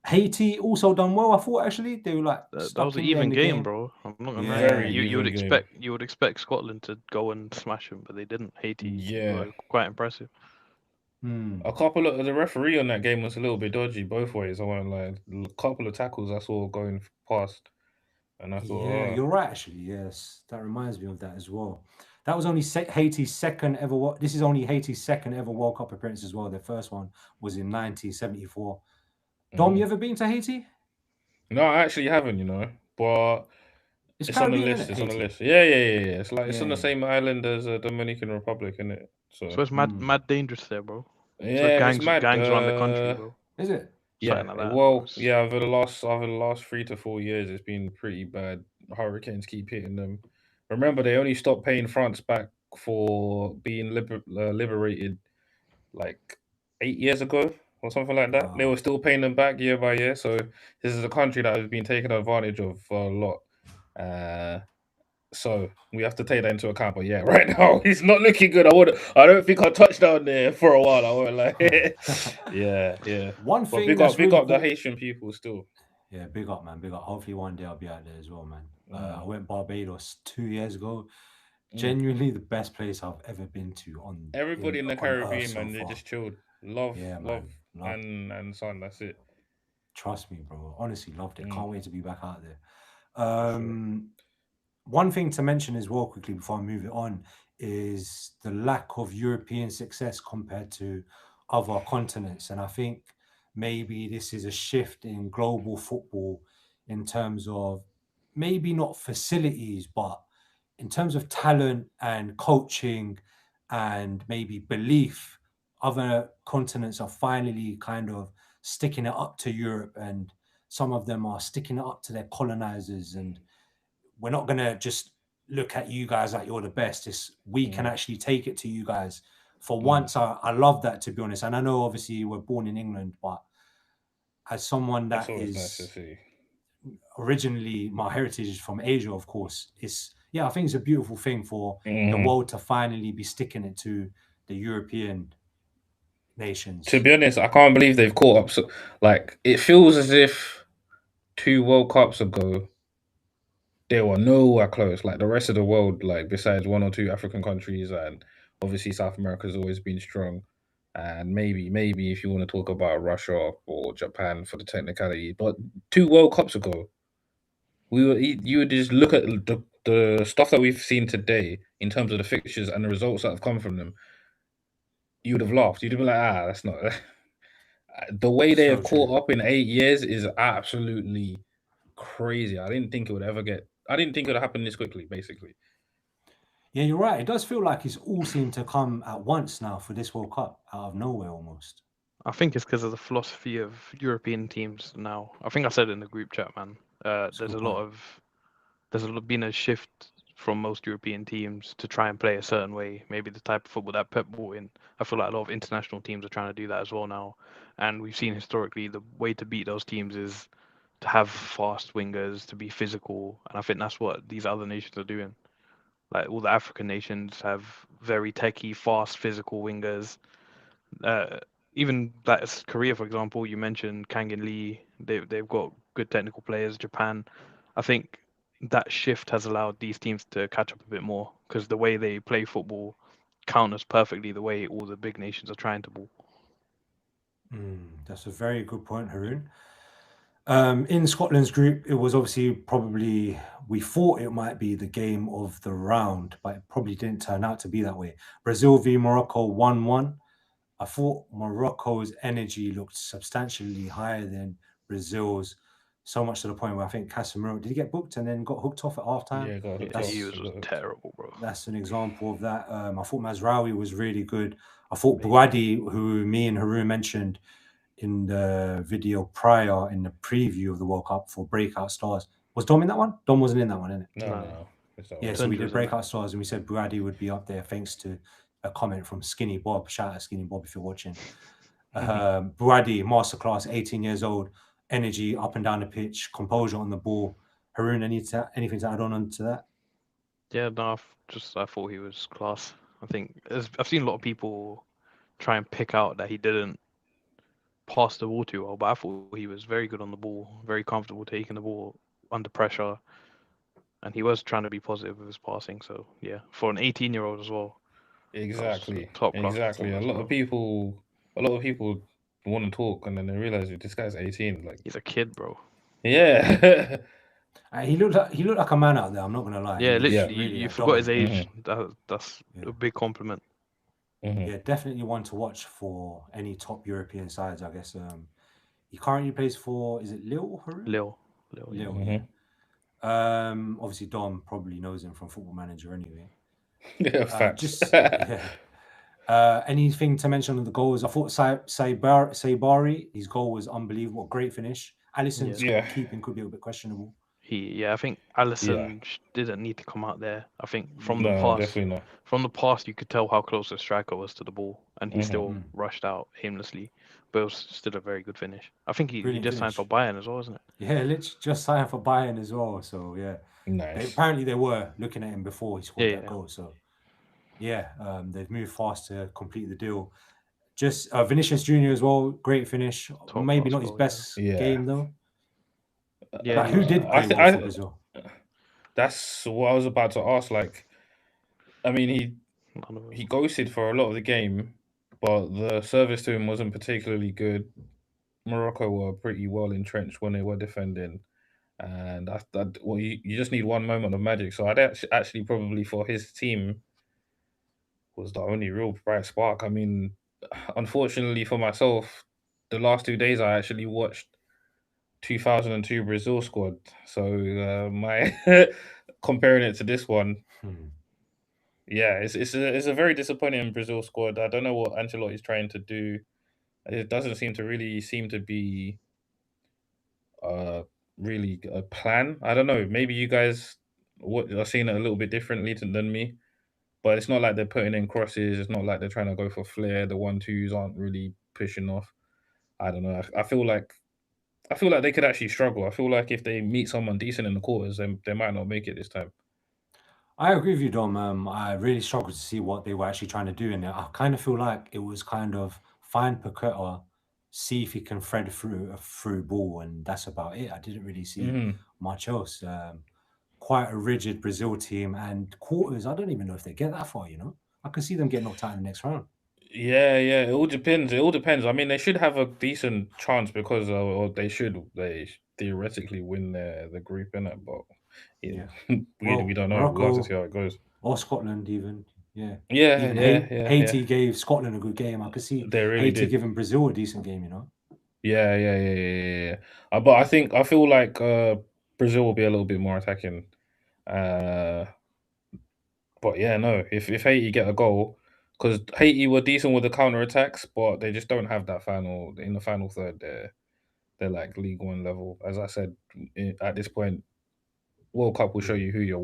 Haiti also done well. I thought actually they were like that was an even game, bro. I'm not gonna lie. You would expect Scotland to go and smash them, but they didn't. Haiti were quite impressive. A couple of the referee on that game was a little bit dodgy both ways. I won't lie. A couple of tackles I saw going past, and I thought, you're right. Actually, yes, that reminds me of that as well. That was only Haiti's second ever. This is only Haiti's second ever World Cup appearance as well. Their first one was in 1974. Dom, you ever been to Haiti? No, I actually haven't. You know, but it's on the list. It's on the list. Yeah. It's like it's on the same island as Dominican Republic, isn't it? So it's mad dangerous there, bro. Yeah, it's mad. Gangs around the country, bro. Is it? Yeah. Like that. Well, over the last 3 to 4 years, it's been pretty bad. Hurricanes keep hitting them. Remember, they only stopped paying France back for being liberated like 8 years ago or something like that. They were still paying them back year by year. So this is a country that has been taken advantage of a lot. So we have to take that into account. But yeah, right now it's not looking good. I don't think I'll touch down there for a while. I won't like. yeah. One thing. Big up the Haitian people still. Yeah, big up, man. Big up. Hopefully one day I'll be out there as well, man. I went Barbados 2 years ago. Genuinely the best place I've ever been to. Everybody in the Caribbean, man, they just chilled. Love, and sun. That's it. Trust me, bro. Honestly, loved it. Can't wait to be back out there. One thing to mention as well, quickly before I move it on, is the lack of European success compared to other continents, and I think maybe this is a shift in global football in terms of maybe not facilities, but in terms of talent and coaching and maybe belief. Other continents are finally kind of sticking it up to Europe, and some of them are sticking it up to their colonizers. And we're not going to just look at you guys like you're the best. We can actually take it to you guys. For once, I love that, to be honest. And I know obviously we're born in England, but as someone that is nice to see. Originally, my heritage is from Asia, of course. I think it's a beautiful thing for the world to finally be sticking it to the European nations. To be honest, I can't believe they've caught up. So, like, it feels as if 2 World Cups ago, they were nowhere close. Like the rest of the world, like besides 1 or 2 African countries, and obviously South America has always been strong. And maybe if you want to talk about Russia or Japan for the technicality, but 2 World Cups ago, you would just look at the stuff that we've seen today in terms of the fixtures and the results that have come from them. You would have laughed. You'd have been like, that's not. The way they have caught up in 8 years is absolutely crazy. I didn't think it would happen this quickly, basically. Yeah, you're right. It does feel like it's all seemed to come at once now for this World Cup, out of nowhere almost. I think it's because of the philosophy of European teams now. I think I said it in the group chat, man. That's a There's good a lot point. of been a shift from most European teams to try and play a certain way. Maybe the type of football that Pep brought in. I feel like a lot of international teams are trying to do that as well now. And we've seen historically the way to beat those teams is to have fast wingers, to be physical. And I think that's what these other nations are doing. Like all the African nations have very techy, fast, physical wingers. Uh, Even that's Korea, for example, you mentioned Kang and Lee. They've got good technical players. Japan, I think that shift has allowed these teams to catch up a bit more because the way they play football counters perfectly the way all the big nations are trying to ball. That's a very good point, Haroon. In Scotland's group, it was obviously probably we thought it might be the game of the round, but it probably didn't turn out to be that way. Brazil v Morocco 1-1. I thought Morocco's energy looked substantially higher than Brazil's, so much to the point where I think Casemiro did he get booked and then got hooked off at halftime? Yeah, got hooked Yeah, off. he That's was terrible, bro. that's an example of that. I thought Mazraoui was really good. I thought Amazing. Bouadi, who me and Haroon mentioned in the video prior in the preview of the World Cup for Breakout Stars. Was Dom in that one? Dom wasn't in that one, innit? No. It's not Yeah, right. so we Tunja did was in that. Breakout Stars and we said Bouadi would be up there thanks to a comment from Skinny Bob. Shout out Skinny Bob if you're watching. Bouadi, masterclass, 18 years old, energy up and down the pitch, composure on the ball. Haroon, anything to add on to that? Yeah, no, I thought he was class. I think I've seen a lot of people try and pick out that he didn't pass the ball too well, but I thought he was very good on the ball, very comfortable taking the ball under pressure, and he was trying to be positive with his passing. So yeah, for an 18-year-old as well, that was Exactly. a top class Exactly. performance, A lot bro. of people want to talk and then they realize this guy's 18. Like, He's a kid, bro. yeah. He looked like a man out there. I'm not gonna lie. Yeah, He was literally, really you like, forgot his dominant. age. That's Yeah. a big compliment. Yeah, definitely one to watch for any top European sides. I guess he currently plays for is it Lille, Haroon? Lil, Lille, yeah. Obviously Dom probably knows him from Football Manager anyway. Yeah, facts. Anything to mention on the goals? I thought Saibari, his goal was unbelievable. Great finish. Alisson's Yeah. keeping could be a bit questionable. I think Allison didn't need to come out there. I think from the No, past, definitely not. from the past, you could tell how close the striker was to the ball, and he still rushed out aimlessly. But it was still a very good finish. I think he Brilliant just signed for finish. Bayern as well, isn't it? Yeah, literally just signed for Bayern as well. So yeah, Nice. apparently they were looking at him before he scored Yeah, that yeah. goal. So yeah, they've moved fast to complete the deal. Just Vinicius Junior as well, great finish. Top Maybe class not his goal, best yeah. game though. Yeah, But he who was- did play well for Brazil? That's what I was about to ask. Like, I mean, none of he them. ghosted for a lot of the game, but the service to him wasn't particularly good. Morocco were pretty well entrenched when they were defending, and well, you just need one moment of magic. So I'd actually probably for his team was the only real bright spark. I mean, unfortunately for myself, the last 2 days I actually watched 2002 Brazil squad. So my comparing it to this one, yeah, it's a very disappointing Brazil squad. I don't know what Ancelotti's trying to do. It doesn't seem to be really a plan. I don't know. Maybe you guys are seeing it a little bit differently than me. But it's not like they're putting in crosses. It's not like they're trying to go for flair. The 1-2s aren't really pushing off. I don't know. I feel like they could actually struggle. I feel like if they meet someone decent in the quarters, then they might not make it this time. I agree with you, Dom. I really struggled to see what they were actually trying to do in there. I kind of feel like it was kind of find Paqueta, see if he can thread through a through ball, and that's about it. I didn't really see much else. Quite a rigid Brazil team, and quarters. I don't even know if they get that far. I can see them getting knocked out in the next round. Yeah. It all depends. I mean, they should have a decent chance because, or they theoretically win the group in it. But Yeah. we don't know. We'll have to Morocco see how it goes. or Scotland, even. Yeah. Yeah. Even Yeah. Haiti gave Scotland a good game. I could see They really Haiti did. giving Brazil a decent game. Yeah. But I feel like Brazil will be a little bit more attacking. But yeah, no. If Haiti get a goal, because Haiti were decent with the counter attacks, but they just don't have that final in the final third. They're like League One level. As I said, at this point, World Cup will show you who your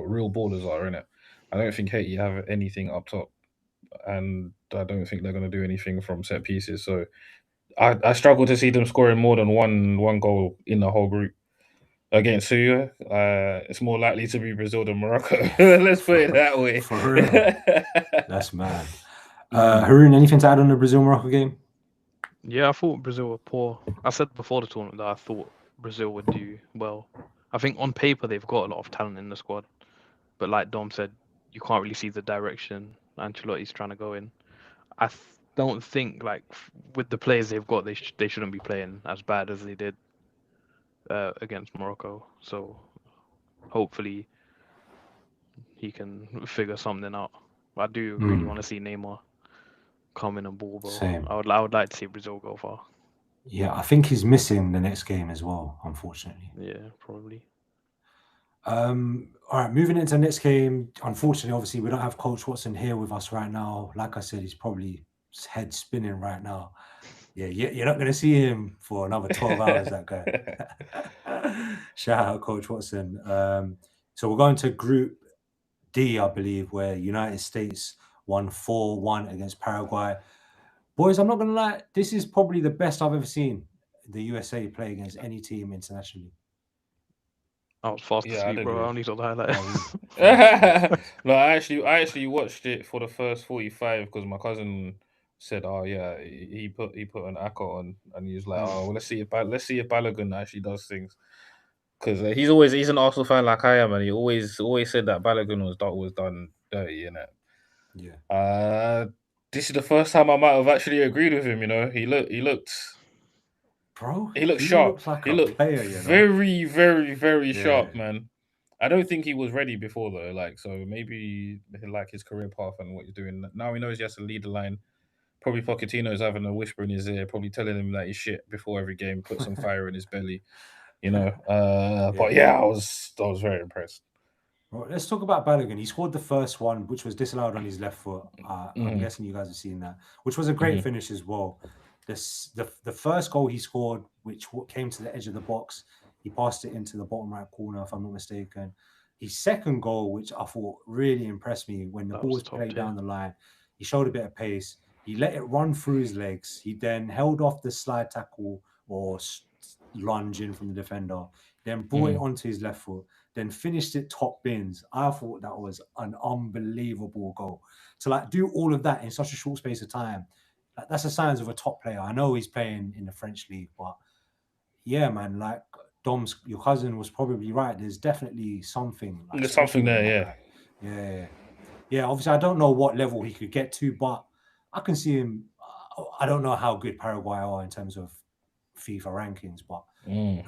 real ballers are, innit? I don't think Haiti have anything up top, and I don't think they're gonna do anything from set pieces. So I struggle to see them scoring more than one goal in the whole group. Against Suya, it's more likely to be Brazil than Morocco. Let's put it that way. For real. That's mad. Haroon, anything to add on the Brazil-Morocco game? Yeah, I thought Brazil were poor. I said before the tournament that I thought Brazil would do well. I think on paper they've got a lot of talent in the squad, but like Dom said, you can't really see the direction Ancelotti's trying to go in. I don't think like with the players they've got, they shouldn't be playing as bad as they did against Morocco. So hopefully he can figure something out. I do really want to see Neymar come in and ball, bro. Same. I would like to see Brazil go far. Yeah, I think he's missing the next game as well, unfortunately. Yeah, probably. All right, moving into the next game. Unfortunately, obviously, we don't have Coach Watson here with us right now. Like I said, he's probably head spinning right now. Yeah, you're not going to see him for another 12 hours, that guy. Shout out, Coach Watson. So we're going to Group D, I believe, where United States won 4-1 against Paraguay. Boys, I'm not going to lie, this is probably the best I've ever seen the USA play against any team internationally. I was fast asleep, bro. I only saw the highlight. No, I actually watched it for the first 45 because my cousin said, "Oh yeah, he put an Akko on," and he was like, "Oh, well, let's see if Balogun actually does things." Because he's an Arsenal fan like I am, and he always said that Balogun was done dirty, innit? Yeah. This is the first time I might have actually agreed with him. You know, he looked. Bro, he looked sharp. Like he looked player, very, very, very sharp, man. I don't think he was ready before though. Like, so maybe like his career path and what he's doing now. He knows he has to lead the line. Probably Pochettino's having a whisper in his ear, probably telling him that he's shit before every game, put some fire in his belly, you know. But yeah, I was very impressed. Well, let's talk about Balogun. He scored the first one, which was disallowed on his left foot. I'm guessing you guys have seen that, which was a great finish as well. The first goal he scored, which came to the edge of the box, he passed it into the bottom right corner, if I'm not mistaken. His second goal, which I thought really impressed me, when the ball was played down the line, he showed a bit of pace. He let it run through his legs. He then held off the slide tackle or lunge in from the defender, then brought it onto his left foot, then finished it top bins. I thought that was an unbelievable goal. To like do all of that in such a short space of time, that's the signs of a top player. I know he's playing in the French league, but yeah, man, like your cousin was probably right. There's definitely something. There's something there, yeah. Obviously, I don't know what level he could get to, but I can see him. I don't know how good Paraguay are in terms of FIFA rankings, but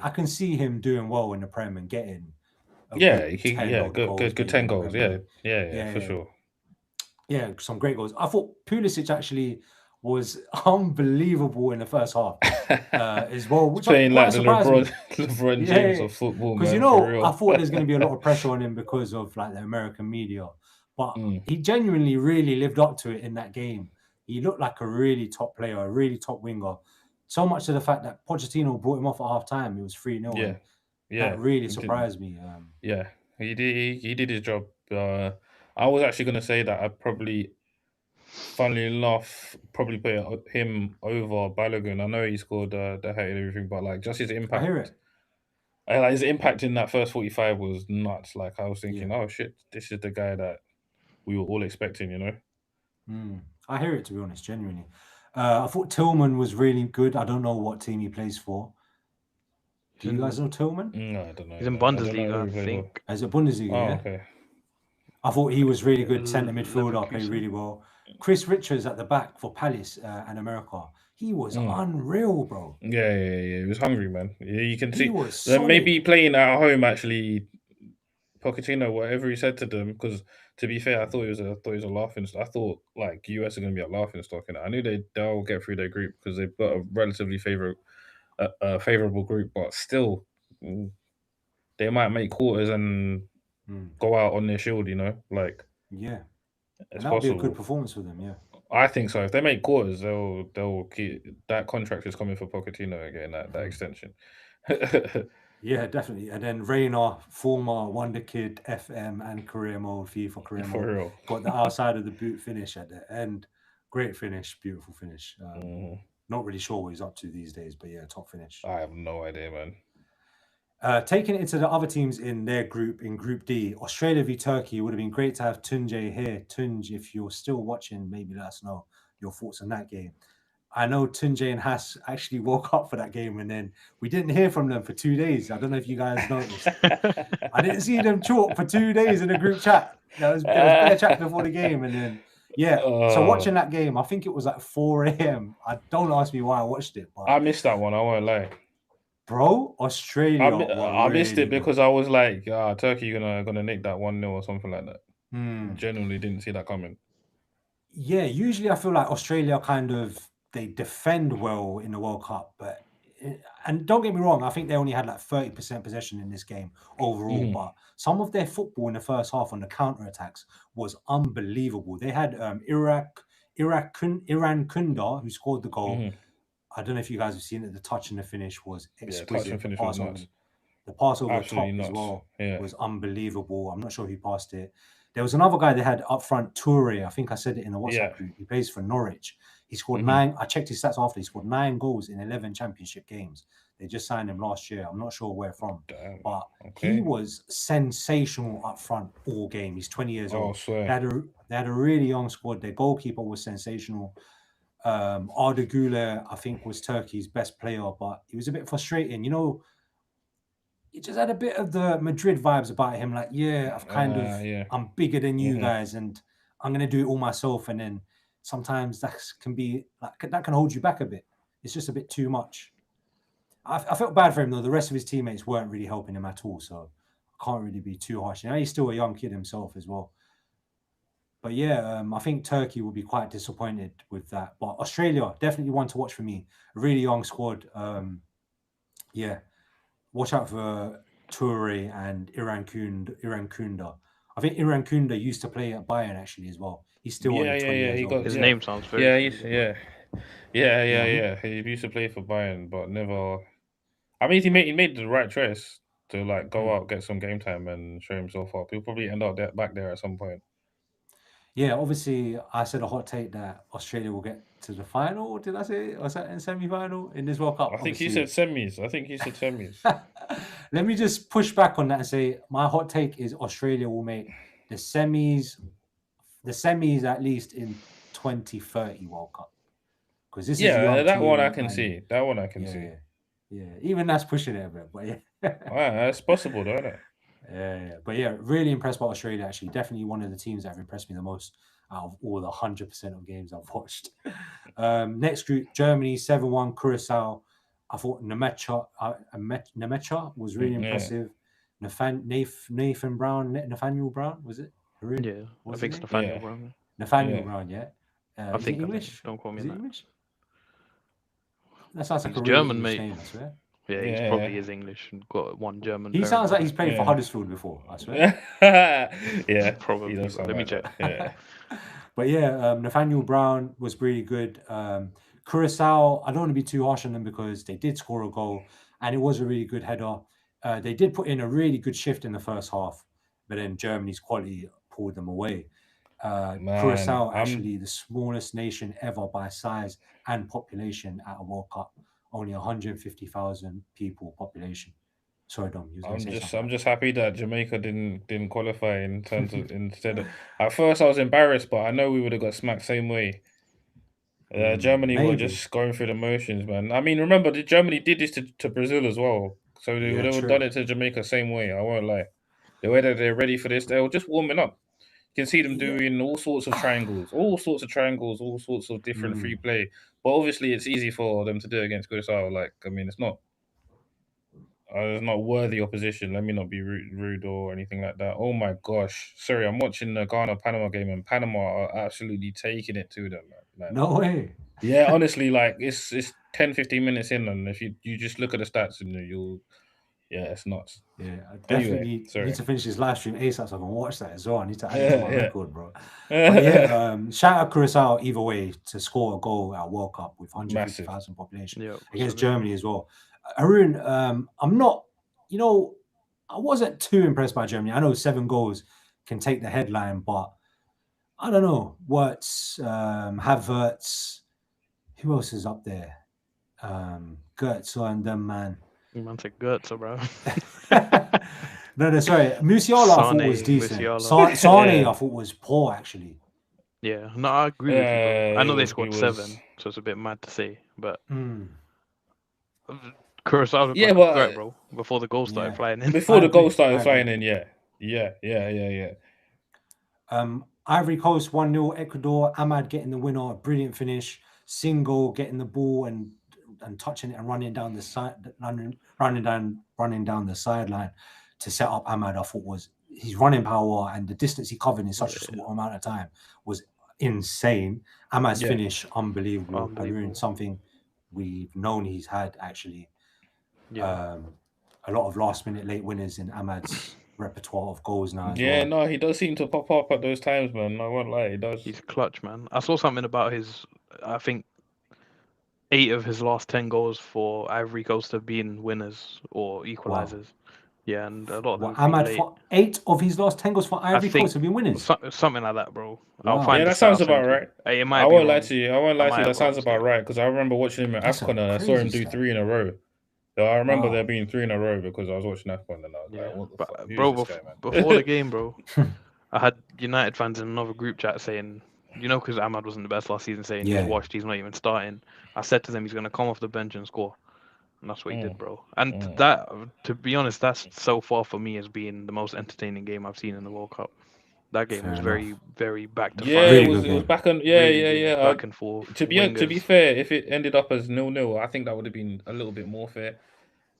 I can see him doing well in the Prem and getting. Good 10 goals. Yeah, for sure. Yeah, some great goals. I thought Pulisic actually was unbelievable in the first half as well. Which playing like the LeBron James of football, because I thought there's going to be a lot of pressure on him because of like the American media, but he genuinely really lived up to it in that game. He looked like a really top player, a really top winger. So much to the fact that Pochettino brought him off at half time. It was 3-0. Yeah, that really surprised me. Yeah, he did his job. I was actually going to say that I'd probably, funnily enough, probably put him over Balogun. I know he scored the hat and everything, but like just his impact. I hear it. Like his impact in that first 45 was nuts. Like I was thinking, oh shit, this is the guy that we were all expecting, you know. I hear it, to be honest, genuinely. I thought Tillman was really good. I don't know what team he plays for. Do you guys know Tillman? No, I don't know. He's in Bundesliga, I think. As a Bundesliga, yeah. Okay. I thought he was really good. Centre midfielder, played really well. Chris Richards at the back for Palace and America. He was unreal, bro. Yeah. He was hungry, man. Yeah, you can see. Maybe playing at home, actually, Pochettino, whatever he said to them, because to be fair, I thought he was a laughing stock. I thought like US are going to be a laughing stock, and I knew they'll get through their group because they've got a relatively favorable group, but still, they might make quarters and go out on their shield, like Yeah, it's and that would be a good possible. performance for them. Yeah. I think so. If they make quarters, they'll keep that contract is coming for Pochettino again, that extension. Yeah, definitely. And then Reina, former Wonder Kid, FM, and career mode, FIFA career For mode, real. got the outside of the boot finish at the end. Great finish, beautiful finish. Not really sure what he's up to these days, but yeah, top finish. I have no idea, man. Taking it to the other teams in their group, in Group D, Australia v Turkey. Would have been great to have Tuncay here. Tunj, if you're still watching, maybe let us know your thoughts on that game. I know Tuncay and Haas actually woke up for that game, and then we didn't hear from them for 2 days. I don't know if you guys noticed. I didn't see them talk for 2 days in a group chat. There was bare chat before the game, and then So watching that game, I think it was like 4 a.m. I don't ask me why I watched it, but I missed that one. I won't lie. bro, Australia. I missed it because I was like, Turkey gonna nick that 1-0 or something like that. Genuinely didn't see that coming. Yeah, usually I feel like Australia they defend well in the World Cup, and don't get me wrong, I think they only had like 30% possession in this game overall, but some of their football in the first half on the counter attacks was unbelievable. They had Iran Kunda, who scored the goal. I don't know if you guys have seen it. The touch and the finish was exquisite. Yeah, touch and finish was nuts. The pass over Absolutely the top nuts. as well Yeah. was unbelievable. I'm not sure who passed it. There was another guy they had up front, Toure. I think I said it in the WhatsApp group. He plays for Norwich. He scored 9. I checked his stats after. He scored 9 goals in 11 championship games. They just signed him last year. I'm not sure where from. Damn. But he was sensational up front all game. He's 20 years old. They had a really young squad. Their goalkeeper was sensational. Arda Güler, I think, was Turkey's best player, but he was a bit frustrating. He just had a bit of the Madrid vibes about him. Like, I'm bigger than you guys, and I'm gonna do it all myself. And then sometimes that can hold you back a bit. It's just a bit too much. I felt bad for him though. The rest of his teammates weren't really helping him at all, so I can't really be too harsh. He's still a young kid himself as well. But I think Turkey will be quite disappointed with that. But Australia, definitely one to watch for me. A really young squad. Watch out for Toure and Iran Kunda. I think Iran Kunda used to play at Bayern actually as well. He's still only 20 years old. His name sounds very Yeah. He used to play for Bayern, but never. I mean, he made the right choice to go out, get some game time, and show himself up. He'll probably end up back there at some point. Yeah, obviously, I said a hot take that Australia will get to the final. Did I say it? Was that in semi-final in this World Cup? I think he said semis. Let me just push back on that and say my hot take is Australia will make the semis at least in 2030 World Cup. Because this is that one I can see. That one I can see. Yeah, even that's pushing it a bit, but yeah. That's possible, though, isn't it? Yeah. But yeah, really impressed by Australia, actually. Definitely one of the teams that have impressed me the most out of all the 100% of games I've watched. Next group, Germany, 7-1, Curacao. I thought Nemecha was really impressive. Nathaniel Brown, was it? Haroon? Yeah, I think it's Nathaniel Brown. Nathaniel Brown, yeah. I think English? Don't call me that. English? That sounds like a German, English mate. Name, I swear. Yeah, he probably is English and got one German. He sounds like he's played for Huddersfield before, I swear. Yeah, probably. Let me check. Yeah. But Nathaniel Brown was really good. Curacao, I don't want to be too harsh on them because they did score a goal and it was a really good header. They did put in a really good shift in the first half, but then Germany's quality pulled them away. Curacao, actually the smallest nation ever by size and population at a World Cup. Only 150,000 people population. Sorry, Dom. I'm just happy that Jamaica didn't qualify in terms of instead of. At first, I was embarrassed, but I know we would have got smacked same way. Germany were just going through the motions, man. I mean, remember, Germany did this to Brazil as well, so they would have done it to Jamaica same way. I won't lie. The way that they're ready for this, they were just warming up. You can see them doing all sorts of triangles, all sorts of different free play. But obviously, it's easy for them to do against Curacao. It's not worthy opposition. Let me not be rude or anything like that. Oh my gosh. Sorry, I'm watching the Ghana-Panama game and Panama are absolutely taking it to them, man. No way. Yeah, honestly, it's 10, 15 minutes in, and if you just look at the stats and Yeah, it's nuts. Yeah, I Anyway, definitely sorry. need to finish this live stream ASAP so I can watch that as well. I need to add it to my Yeah. record, bro. But yeah, shout out Curacao either way to score a goal at World Cup with 150,000 population Yeah, against so Germany as well. Haroon, I'm not, you know, I wasn't too impressed by Germany. I know 7 goals can take the headline, but I don't know. Wirtz, Havertz, who else is up there? Goetze and them, man. man said Goetze, bro. No, sorry. Musiala I thought was Sane, decent. Musiala. Sane Yeah. I thought was poor, actually. Yeah, no, I agree with you, bro. I know they scored he 7, was- so it's a bit mad to say, but Mm. Curacao looked Yeah, like but- a threat, bro. Before the goal started Yeah. flying in. Before I the goal agree, started I flying agree. in, yeah. Ivory Coast 1-0, Ecuador, Ahmad getting the winner, a brilliant finish. Single getting the ball and touching it and running down the side, running down the sideline to set up Ahmad. I thought was his running power and the distance he covered in such a small amount of time was insane. Ahmad's Yeah. finish, unbelievable. Unbelievable. Something we've known he's had actually. Yeah. A lot of last minute late winners in Ahmad's repertoire of goals now as Yeah, well. no, he does seem to pop up at those times, man. I won't lie, he does. He's clutch, man. I saw something about his, I think 8 of his last 10 goals for Ivory Coast have been winners or equalizers. Yeah, and a lot of them What, have been Ahmad late. for 8 of his last 10 goals for Ivory think Coast have been winners. Something like that, bro. Wow. I'll find Yeah, the that sounds stat, I'll about send you. right. Hey, it might I be won't wrong. lie to you. I won't lie to might you. That have sounds wrong about stat. right because I remember watching him at That's a AFCON and I saw him crazy do stat. 3 in a row. So I remember Wow. there being 3 in a row because I was watching AFCON and I was Yeah, like, what the but fuck? Who's bro, this guy, man? before the game, bro, I had United fans in another group chat saying, you know, because Ahmad wasn't the best last season, saying Yeah. he's washed, he's not even starting. I said to them, he's going to come off the bench and score. And that's what he did, bro. And that, to be honest, that's so far for me as being the most entertaining game I've seen in the World Cup. That game Fair was enough. very, very back to Yeah, front. Really it was good it was game. back on Really good, yeah. back and forth. To be wingers. fair, if it ended up as 0-0, I think that would have been a little bit more fair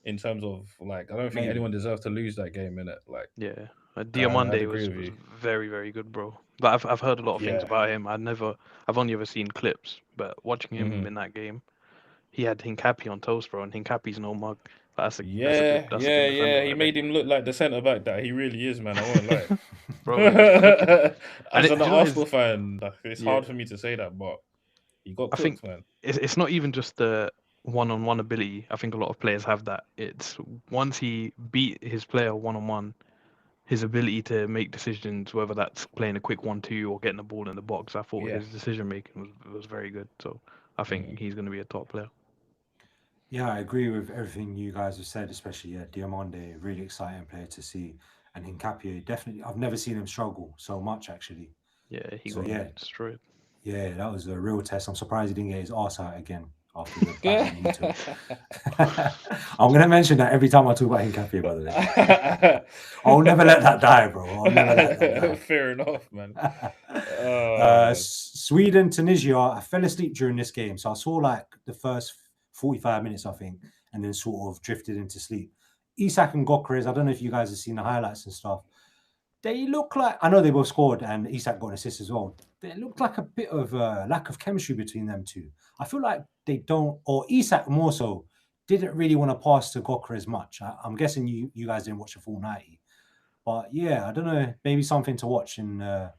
in terms of like I don't think Maybe. anyone deserved to lose that game in it. Like Yeah, I'd Diamande agree was with you. very, very good, bro. Like, I've heard a lot of things Yeah. about him. I've only ever seen clips, but watching him in that game, he had Hincapi on toast, bro, and Hincapi's no mug. That's a good defender. He Right made him look like the centre back that he really is, man. I won't lie. Bro, he was cooking. As And an do you know what Arsenal fan, like, it's hard Yeah. for me to say that, but he got I think cooked, man. it's not even just the one-on-one ability. I think a lot of players have that. It's once he beat his player one-on-one, his ability to make decisions, whether that's playing a quick 1-2 or getting the ball in the box. I thought Yeah. his decision making was very good. So I think he's going to be a top player. Yeah, I agree with everything you guys have said, especially Diamande, really exciting player to see. And Hincapié, definitely, I've never seen him struggle so much, actually. Yeah, he So, got destroyed. Yeah, that was a real test. I'm surprised he didn't get his arse out again after the battle he took. I'm going to mention that every time I talk about Hincapié, by the way. I'll never let that die, bro. I'll never let that die. Fair enough, man. Sweden, Tunisia, I fell asleep during this game. So I saw like the first 45 minutes, I think, and then sort of drifted into sleep. Isak and Gokres, I don't know if you guys have seen the highlights and stuff. They look like, I know they both scored and Isak got an assist as well. They looked like a bit of lack of chemistry between them two. I feel like they don't, or Isak more so, didn't really want to pass to Gokres much. I'm guessing you guys didn't watch the full 90. But yeah, I don't know, maybe something to watch in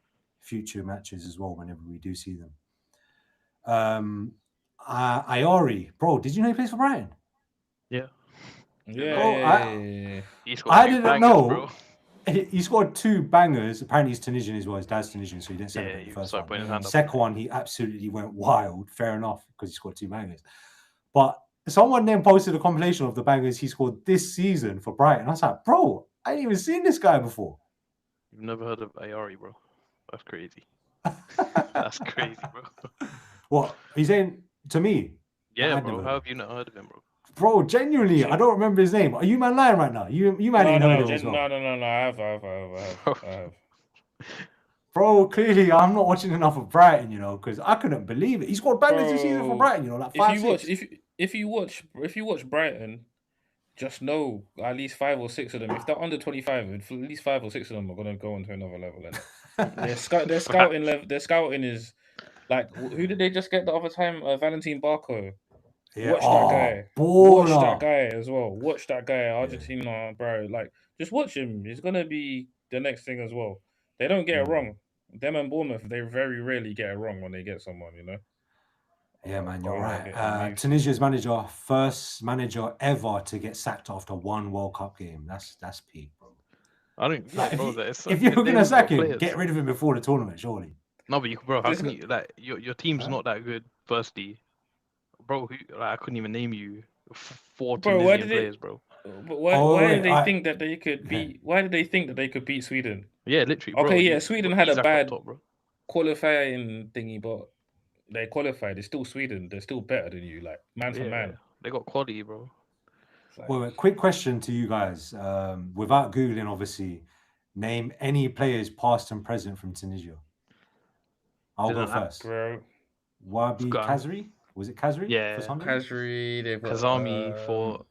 future matches as well whenever we do see them. Ivory, bro, did you know he plays for Brighton? Yeah. Yeah. I didn't know. Bro. He scored 2 bangers. Apparently he's Tunisian as well. His dad's Tunisian, so he didn't celebrate the first one. Second one, he absolutely went wild. Fair enough, because he scored 2 bangers. But someone then posted a compilation of the bangers he scored this season for Brighton. I was like, bro, I ain't even seen this guy before. You've never heard of Ivory, bro? That's crazy. That's crazy, bro. What? He's saying to me? Yeah, bro. How have you not heard of him, bro? Bro, genuinely, I don't remember his name. Are you man lying right now? You man ain't heard of him as well. No. I have. Bro, clearly I'm not watching enough of Brighton, because I couldn't believe it. He scored bangers this season for Brighton, like 5, 6. If you watch Brighton, just know at least 5 or 6 of them. If they're under 25, at least 5 or 6 of them are gonna go on to another level. And their scouting is like, who did they just get the other time? Valentin Barco. Yeah. Watch that guy. Watch that guy as well. Watch that guy. Argentina, bro. Like, just watch him. He's gonna be the next thing as well. They don't get it wrong. Them and Bournemouth, they very rarely get it wrong when they get someone, you know. Yeah, man, you're right. Tunisia's first manager ever to get sacked after one World Cup game. That's peak, bro. I don't think, bro. If you're gonna sack him, get rid of him before the tournament, surely. No, but bro, how can you like your team's not that good? Firstly, bro, I couldn't even name you 4 Tunisian players, bro. But why did they think that they could beat? Why did they think that they could beat Sweden? Yeah, literally. Bro, okay, yeah, Sweden had a bad qualifying thingy, but they qualified. It's still Sweden. They're still better than you, like man for man. They got quality, bro. Well, quick question to you guys. Without Googling, obviously, name any players past and present from Tunisia. I'll go first. Wabi Kazri? Was it Kazri? Yeah, Kazri. They've got Kazami for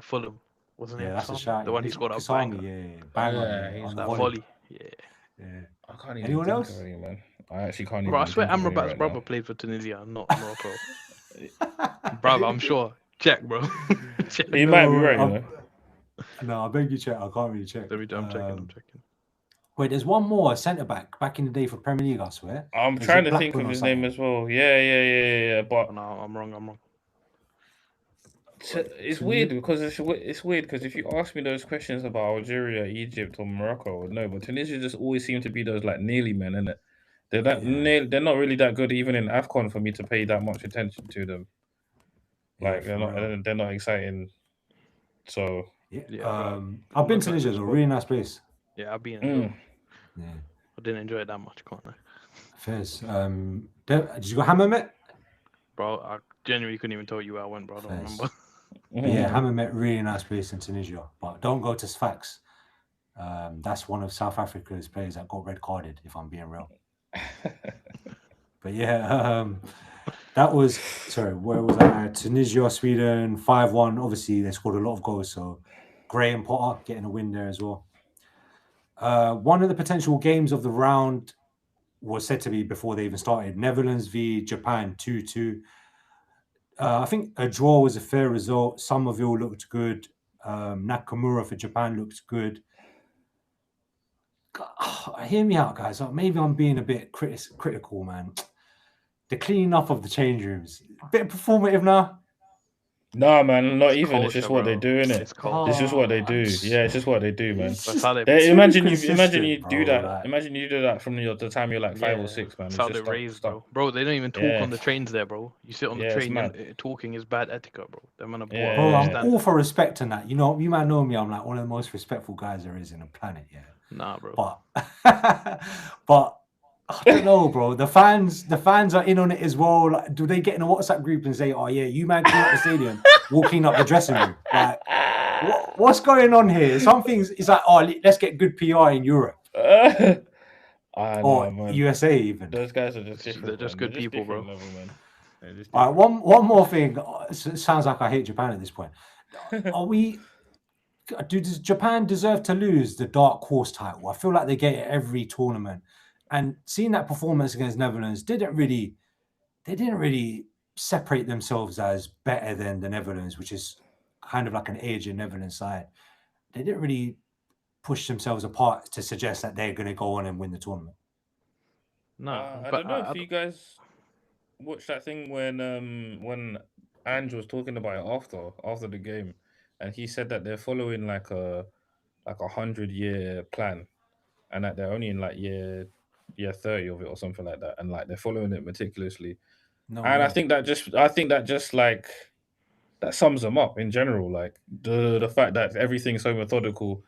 Fulham, wasn't it? Yeah, that's a shot. The one he scored out banger. On that volley. Yeah. I can't even Anyone else? Any, man. I actually can't even. Bro, I swear Amrabat's brother played for Tunisia, not Morocco. Brother, I'm sure. Check, bro. Check. You might be right, you know. No, I beg you check. I can't really check. I'm checking. Wait, there's one more centre back in the day for Premier League, I swear. I'm trying to think of his name as well. Yeah. But no, I'm wrong. It's weird because it's weird because if you ask me those questions about Algeria, Egypt, or Morocco, no, but Tunisia just always seem to be those like nearly men, innit? They're not really that good even in AFCON for me to pay that much attention to them. Like they're not exciting. So I've been to Tunisia, it's a really nice place. Yeah, I've been. Yeah, I didn't enjoy it that much, can't I? Fairs. Did you go Hammamet? Bro, I genuinely couldn't even tell you where I went, bro. I don't remember. Yeah, Hammamet, really nice place in Tunisia, but don't go to Sfax. That's one of South Africa's players that got red carded, if I'm being real. But yeah, that was where was I? Tunisia, Sweden, 5-1. Obviously, they scored a lot of goals, so Graham Potter getting a win there as well. One of the potential games of the round was said to be before they even started. Netherlands v Japan 2-2. I think a draw was a fair result. Somerville looked good. Nakamura for Japan looked good. Hear me out, guys. Maybe I'm being a bit critical, man. The cleaning up of the change rooms. A bit performative now. No, man, not even. Culture, it's just what they do, innit? It's just what they do. Yeah, it's just what they do, man. Imagine you do that. Like, imagine you do that from the time you're like 5 or 6, man. That's how they're raised, bro. Bro, they don't even talk on the trains there, bro. You sit on the train and talking is bad etiquette, bro. I'm all for respecting that. You know, you might know me. I'm like one of the most respectful guys there is in the planet. Yeah. Nah, bro. But I don't know, bro. The fans are in on it as well. Like, do they get in a WhatsApp group and say, "Oh yeah, you man clean up the stadium, we'll clean up the dressing room"? Like, what's going on here? Some things is like, "Oh, let's get good PR in Europe or USA even." Those guys are just different. They're just good people, bro. Level, man. All right, one more thing. It sounds like I hate Japan at this point. Does Japan deserve to lose the dark horse title? I feel like they get it every tournament. And seeing that performance against Netherlands, they didn't really separate themselves as better than the Netherlands, which is kind of like an aging Netherlands side. They didn't really push themselves apart to suggest that they're going to go on and win the tournament. No, I don't know if you guys watched that thing when Ange was talking about it after the game, and he said that they're following like a 100-year plan, and that they're only in like year 30 of it or something like that, and like they're following it meticulously. I think that just like that sums them up in general. Like the fact that everything's so methodical,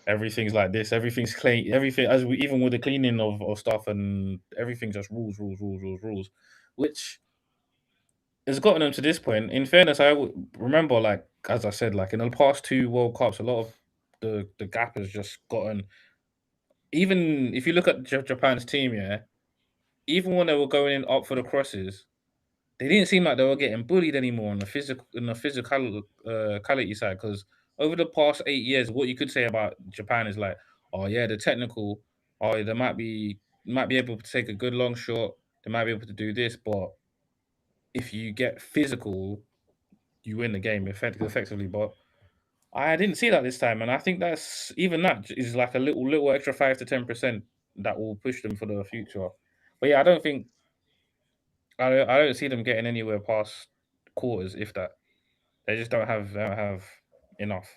everything's like this, everything's clean, everything even with the cleaning of stuff and everything just rules, which has gotten them to this point. In fairness, I remember, like as I said, like in the past 2 World Cups, a lot of the gap has just gotten. Even if you look at Japan's team, even when they were going in up for the crosses, they didn't seem like they were getting bullied anymore on the physicality side. Because over the past 8 years, what you could say about Japan is like, oh yeah, the technical, oh they might be able to take a good long shot, they might be able to do this, but if you get physical, you win the game effectively. But I didn't see that this time, and I think that is like a little extra 5 to 10% that will push them for the future. But yeah, I don't see them getting anywhere past quarters, if that. They just don't have enough.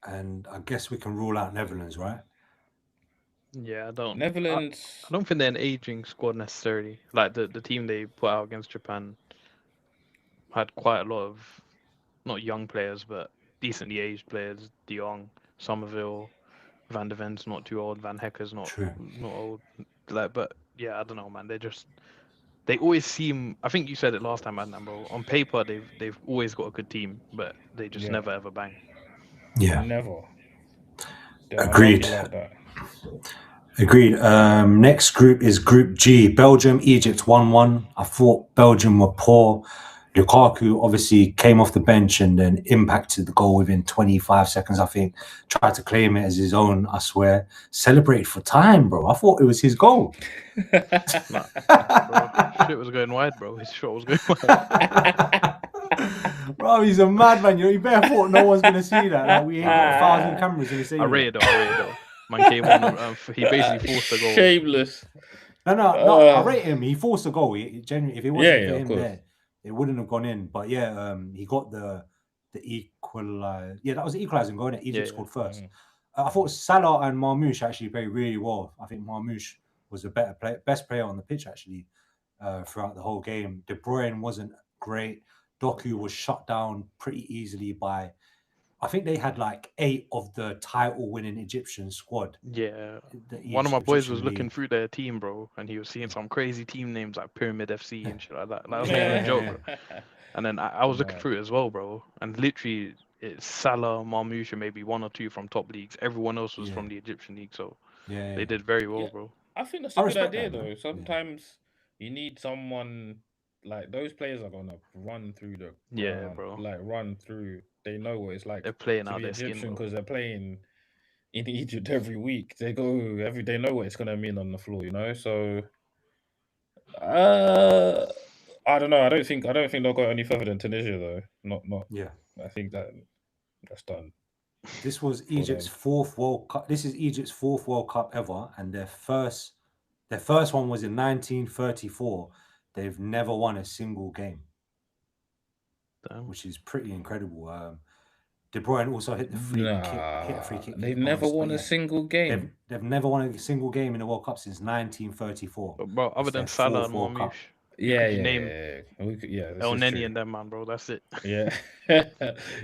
And I guess we can rule out Netherlands, right? Yeah, I don't Netherlands. think they're an aging squad necessarily. Like the team they put out against Japan had quite a lot of not young players, but decently aged players. De Jong, Somerville, Van de Ven's not too old. Van Hecker's not True. old. Like, but yeah, I don't know, man. They always seem. I think you said it last time, Adnan, bro. On paper, they've always got a good team, but they just Yeah. never ever bang. Yeah. Never. Agreed. Like that. Agreed. Next group is Group G. Belgium, Egypt 1-1. I thought Belgium were poor. Lukaku obviously came off the bench and then impacted the goal within 25 seconds, I think. Tried to claim it as his own, I swear. Celebrated for time, bro. I thought it was his goal. Nah, bro. Shit was going wide, bro. His shot was going wide. Bro, he's a madman. You better thought no one's going to see that. Like, we ain't got 1,000 cameras in the stadium. I rated though. Man came on. He basically forced the goal. Shameless. No, I rate him. He forced a goal. Genuinely, if it wasn't for him course. there, it wouldn't have gone in. But yeah, he got the equalizer. Yeah, that was the equalizing goal. Egypt scored first. I thought Salah and Marmoush actually played really well. I think Marmoush was the best player on the pitch actually throughout the whole game. De Bruyne wasn't great. Doku was shut down pretty easily by. I think they had like 8 of the title-winning Egyptian squad. Yeah, one of my boys was looking through their team, bro, and he was seeing some crazy team names like Pyramid FC and shit like that. That was not even a joke, bro. And then I was looking through it as well, bro. And literally, it's Salah, Marmoush, and maybe 1 or 2 from top leagues. Everyone else was from the Egyptian league, so they did very well, bro. I think that's a good idea, though. Sometimes you need someone like those players are gonna run through the ground, bro. Like run through. They know what it's like. They're playing to out be their Egyptian skin because they're playing in Egypt every week. They go They know what it's gonna mean on the floor, you know. So, I don't know. I don't think they'll go any further than Tunisia, though. Not. Yeah. I think that's done. This was Egypt's 4th World Cup. This is Egypt's 4th World Cup ever, and their first one was in 1934. They've never won a single game, which is pretty incredible. De Bruyne also hit a free kick. They've never won a single game. They've never won a single game in the World Cup since 1934. But bro, other than Salah and Marmoush, yeah. El Neni and them, man, bro. That's it. Yeah,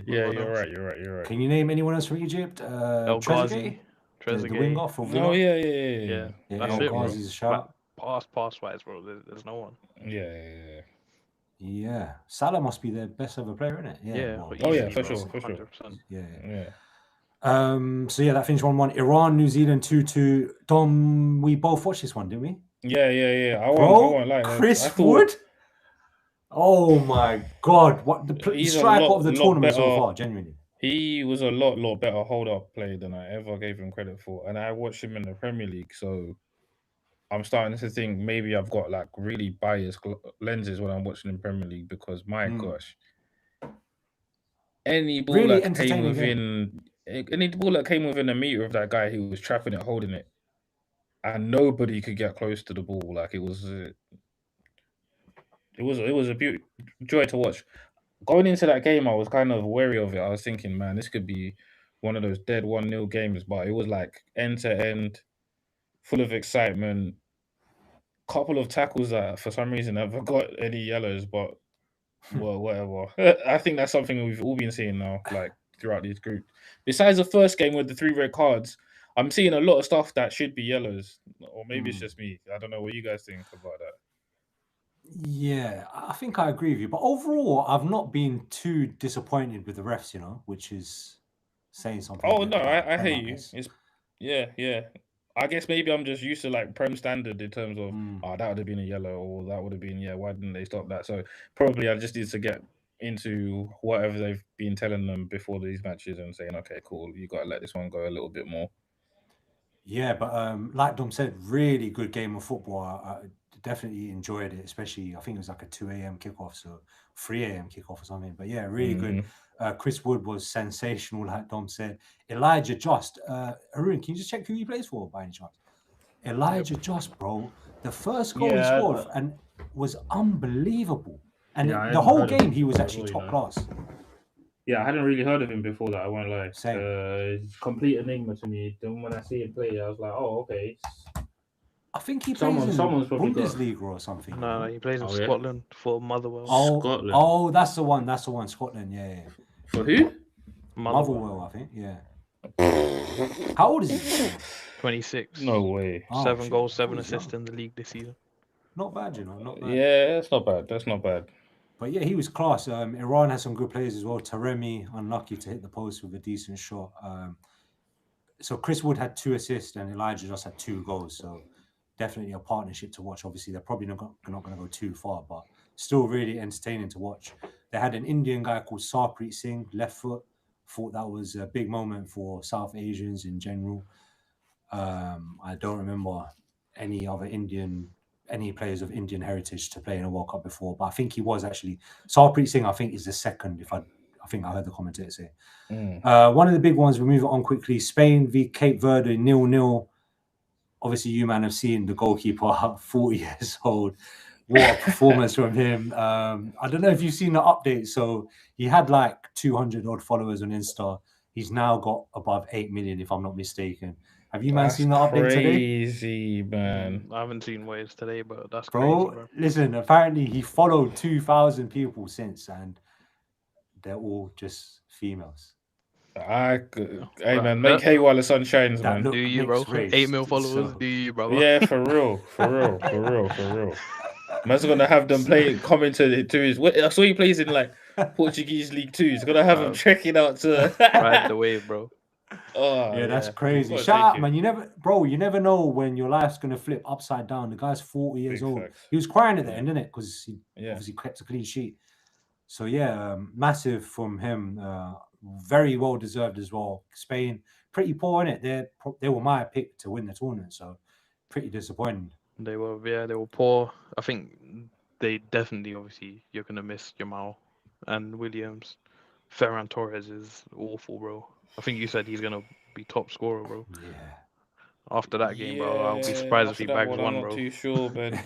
you're right. Can you name anyone else from Egypt? El Ghazi, the winger for Villa. Oh yeah. That's El it, bro. Ghazi's a shout. Pass wise, bro. There's no one. Yeah. Salah must be their best ever player, isn't it? Yeah. For sure. 100%. Yeah. So yeah, that finished 1-1. Iran, New Zealand 2-2. Dom, we both watched this one, didn't we? Yeah. I won't lie. Chris Wood. Oh my God! What the striker of the tournament so far? Genuinely, he was a lot better hold-up player than I ever gave him credit for, and I watched him in the Premier League, so I'm starting to think maybe I've got like really biased lenses when I'm watching the Premier League because my gosh, any ball really that came within a meter of that guy, he was trapping it, holding it, and nobody could get close to the ball. Like it was a joy to watch. Going into that game, I was kind of wary of it. I was thinking, man, this could be one of those dead 1-0 games, but it was like end to end, full of excitement. Couple of tackles that for some reason never got any yellows, but well, whatever. I think that's something we've all been seeing now, like throughout these groups. Besides the first game with the 3 red cards, I'm seeing a lot of stuff that should be yellows, or maybe it's just me. I don't know what you guys think about that. Yeah, I think I agree with you. But overall, I've not been too disappointed with the refs, which is saying something. Oh, no, I hear you. It's yeah. I guess maybe I'm just used to like Prem standard in terms of, that would have been a yellow, or that would have been, why didn't they stop that? So probably I just need to get into whatever they've been telling them before these matches and saying, okay, cool, you got to let this one go a little bit more. Yeah, but like Dom said, really good game of football. I definitely enjoyed it, especially I think it was like a 2 a.m. kickoff, so 3 a.m. kickoff or something. But yeah, really good. Mhm. Chris Wood was sensational, like Dom said. Elijah Just, Haroon, can you just check who he plays for by any chance? Elijah Just, bro. The first goal he scored and was unbelievable. And Yeah, I the hadn't whole heard of game, him he was before actually as top well, class. Yeah, I hadn't really heard of him before that, I won't lie. Same. It's complete enigma to me. Then when I see him play, I was like, oh, okay. I think he plays in Someone's probably got. Bundesliga or something. you No, know? he plays in Oh, yeah? Scotland for Motherwell. Scotland. Oh, that's the one. That's the one. Scotland. Yeah. For who? Motherwell, I think. Yeah. How old is he? 26. No way. Oh, 7 shit. goals, I thought 7 he was assists young. in the league this season. Not bad, you know. Not bad. Yeah, that's not bad. That's not bad. But yeah, he was class. Iran has some good players as well. Taremi, unlucky to hit the post with a decent shot. So Chris Wood had 2 assists and Elijah just had 2 goals. So definitely a partnership to watch. Obviously, they're probably not going to go too far, but still really entertaining to watch. They had an Indian guy called Sarpreet Singh, left foot. Thought that was a big moment for South Asians in general. I don't remember any players of Indian heritage to play in a World Cup before, but I think he was actually Sarpreet Singh. I think is the second. I think I heard the commentator say. One of the big ones. We move on quickly. Spain v Cape Verde 0-0. Obviously, you man have seen the goalkeeper, 40 years old. What a performance from him. I don't know if you've seen the update. So he had like 200 odd followers on Insta. He's now got above 8 million, if I'm not mistaken. Have you man seen the update today? Crazy, man. I haven't seen Waves today, but that's Bro, crazy, bro. Listen, apparently he followed 2,000 people since, and they're all just females. Hey man, make hay while the sun shines, man. Do you, bro? 8 mil followers, do you, bro? Yeah, for real. Man's gonna have them coming to his. I saw he plays in like Portuguese League 2. He's gonna have them checking out to ride the wave, bro. Oh yeah, that's crazy. Shout out, man. You never know when your life's gonna flip upside down. The guy's 40 years old. Facts. He was crying at the end, innit? Because he obviously kept a clean sheet. So yeah, massive from him. Very well deserved as well. Spain, pretty poor, innit? They were my pick to win the tournament, so pretty disappointing. They were poor. I think they definitely, obviously, you're gonna miss Jamal and Williams. Ferran Torres is awful, bro. I think you said he's gonna be top scorer, bro. Yeah. After that game, bro, I'll be surprised if he bags one, I'm bro. not too sure, man.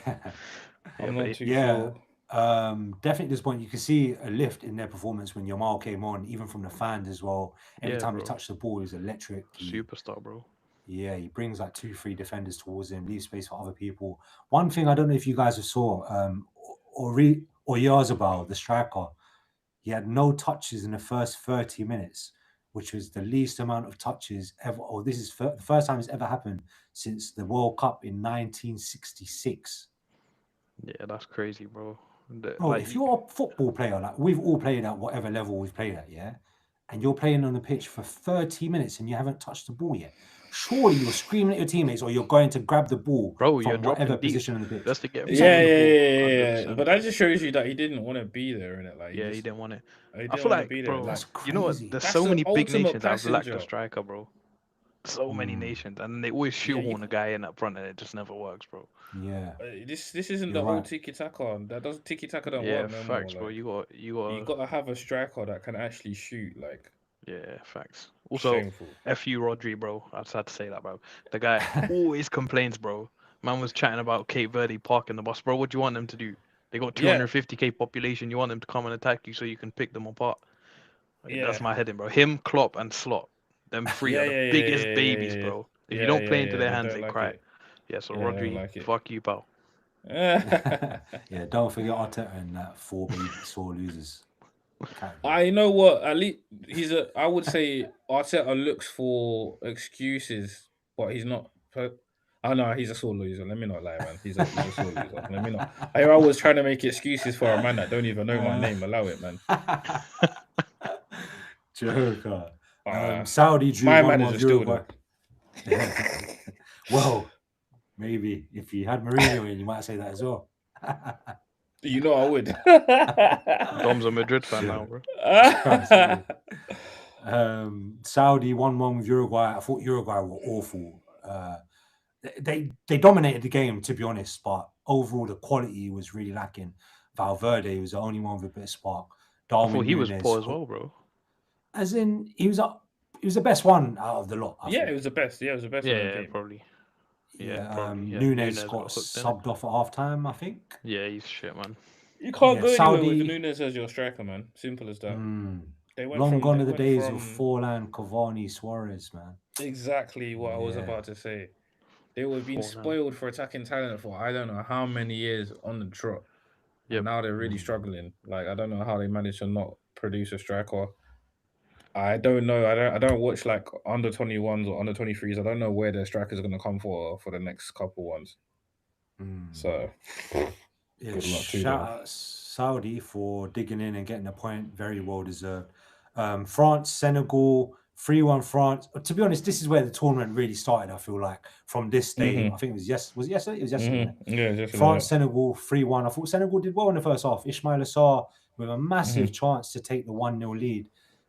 I'm not too sure. Definitely at this point, you can see a lift in their performance when Jamal came on, even from the fans as well. Every time he touched the ball, he was electric. Superstar, bro. Yeah, he brings like 2-3 defenders towards him, leaves space for other people. One thing I don't know if you guys have saw, Oyarzabal, the striker, he had no touches in the first 30 minutes, which was the least amount of touches ever. Or this is the first time it's ever happened since the World Cup in 1966. Yeah, that's crazy, bro. If you're a football player, like we've all played at whatever level we've played at, yeah, and you're playing on the pitch for 30 minutes and you haven't touched the ball yet, surely you're screaming at your teammates or you're going to grab the ball from whatever position on the pitch. That's to get yeah. But that just shows you that he didn't want to be there, innit? Like, he didn't want it. I feel like, bro, that's crazy. You know what? There's so many big nations that have lacked a striker, bro. So many nations, and they always shoehorn a guy in up front, and it just never works, bro. Yeah, this isn't the whole tiki taka. That doesn't tiki taka don't work no facts, more. Bro. Like, you got to have a striker that can actually shoot. Like, yeah, facts. Also, shameful. F.U. Rodri, bro. I just had to say that, bro. The guy always complains, bro. Man was chatting about Cape Verde parking the bus, bro. What do you want them to do? They got 250k population. You want them to come and attack you so you can pick them apart? That's my heading, bro. Him, Klopp, and Slot. Them three are the biggest babies, bro. If you don't play into their hands, they cry. Yeah, so Rodri, fuck you, pal. Yeah, don't forget Arteta and that 4 losers. I know what. At least I would say Arteta looks for excuses, but he's not. Oh no, he's a sore loser. Let me not lie, man. He's a sore loser. Let me not. I was trying to make excuses for a man that don't even know my name. Allow it, man. Joker. Saudi drew 1-1 Uruguay. Well, maybe if you had Mourinho in, you might say that as well. You know I would. Dom's a Madrid fan now, bro. Saudi 1-1 with Uruguay. I thought Uruguay were awful. They dominated the game, to be honest, but overall the quality was really lacking. Valverde was the only one with a bit of spark. I Darwin thought he was Núñez, poor as well, bro. As in, he was the best one out of the lot. I Yeah, think. it was the best. Yeah, it was the best in the Yeah, team. probably. Yeah, probably. Yeah, Núñez Núñez got got hooked, subbed off at half-time, I think. Yeah, he's shit, man. You can't Yeah, go Saudi- anywhere with Núñez as your striker, man. Simple as that. They went Long from gone they are the went days from of Forlan, Cavani, Suarez, man. exactly what I was Yeah. about to say. They were being Forlan. spoiled for attacking talent for I don't know how many years on the trot. Yep. And now they're really struggling. Like I don't know how they managed to not produce a striker. I don't know. I don't watch like under 21s or under 23s. I don't know where their strikers are going to come for the next couple ones. So Yeah, good luck to shout them. out Saudi for digging in and getting a point. Very well deserved. France, Senegal, 3-1 France. To be honest, this is where the tournament really started, I feel like, from this day. I think it was yesterday? It was yesterday. Yeah, it's yesterday, France, Senegal, 3-1. I thought Senegal did well in the first half. Ismail Assar with a massive chance to take the 1-0 lead.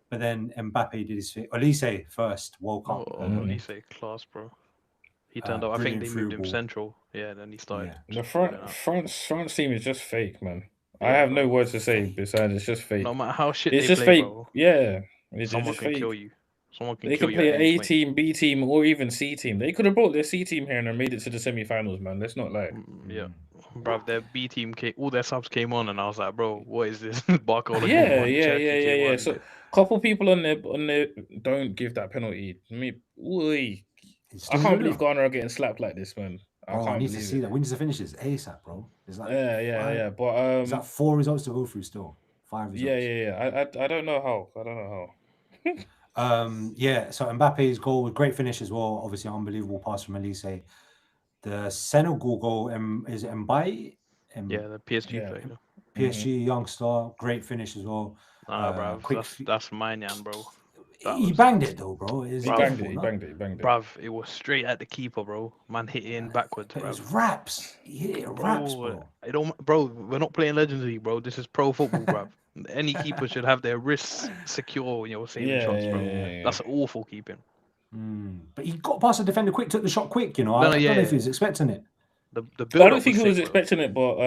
But then Mbappe did his thing. Olise first, World Cup. Olise, class, bro. He turned up. I think they brilliant moved through him ball. central. Yeah, and then he started. The just balling out. France team is just fake, man. I Yeah, have no bro. words to say besides it's just fake. No matter how shit It's they just play, fake. bro. Yeah, it's Someone just can fake. kill you. Someone can They kill can you. play at an any A point. team, B team, or even C team. They could have brought their C team here and made it to the semi-finals, man. Let's not lie. Yeah, bruv, their B team all their subs came on, and I was like, bro, what is this? Barcola Yeah, came on, yeah, Cherky yeah, yeah, came yeah. on. So, couple people on there don't give that penalty. I can't believe Ghana are getting slapped like this, man. I Bro, I can't need to believe see it. that. When does it finish? It's ASAP, bro. It's like Yeah. But Is that 4 results to go through still? 5 results. yeah. I don't know how. Yeah, so Mbappe's goal was great finish as well. Obviously, unbelievable pass from Elise. The Senegal goal is Mbaye. Yeah, the PSG player. PSG youngster, great finish as well. Nah, bruv, that's mine, bro. He banged it though, bro. He banged it. Bruv, it was straight at the keeper, bro. Man hit it in backwards, It was bruv. raps. He hit it raps, bro. Bro, we're not playing Legends League, bro. This is pro football, bruv. Any keeper should have their wrists secure when you're saving shots, bro. That's awful keeping. But he got past the defender quick, took the shot quick, you know. I don't know if he was expecting it. The I build don't think he was expecting it, but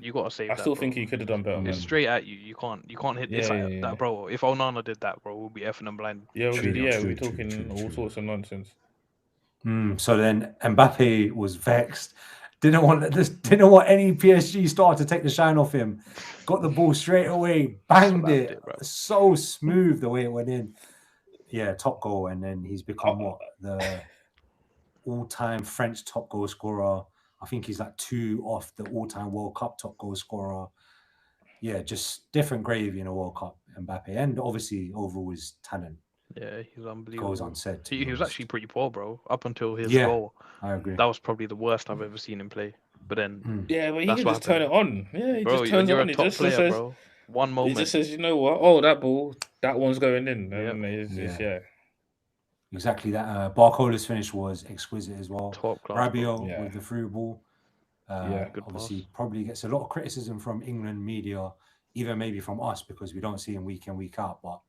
you gotta save I that, still bro. think he could have done better. It's Man. straight at you. You can't hit this like that, bro. If Onana did that, bro, we'll be effing them blind. Yeah, we're talking all sorts of nonsense. So then Mbappe was vexed. Didn't want any PSG star to take the shine off him. Got the ball straight away, banged it. So smooth the way it went in. Yeah, top goal, and then he's become the all-time French top goal scorer. I think he's like 2 off the all-time World Cup top goal scorer. Yeah, just different gravy in a World Cup, Mbappe, and obviously overall his talent. Yeah, he's unbelievable. Goes unsaid. He was actually pretty poor, bro. Up until his goal. I agree. That was probably the worst I've ever seen him play. But then, yeah, but he can just turn it on. Yeah, he just turns it on. He just says, bro. One moment. He just says, you know what? Oh, that ball, that one's going in. And it's Exactly that. Barcola's finish was exquisite as well. Top class. Rabiot with the through ball. Good obviously, pass. probably gets a lot of criticism from England media, even maybe from us, because we don't see him week in, week out. But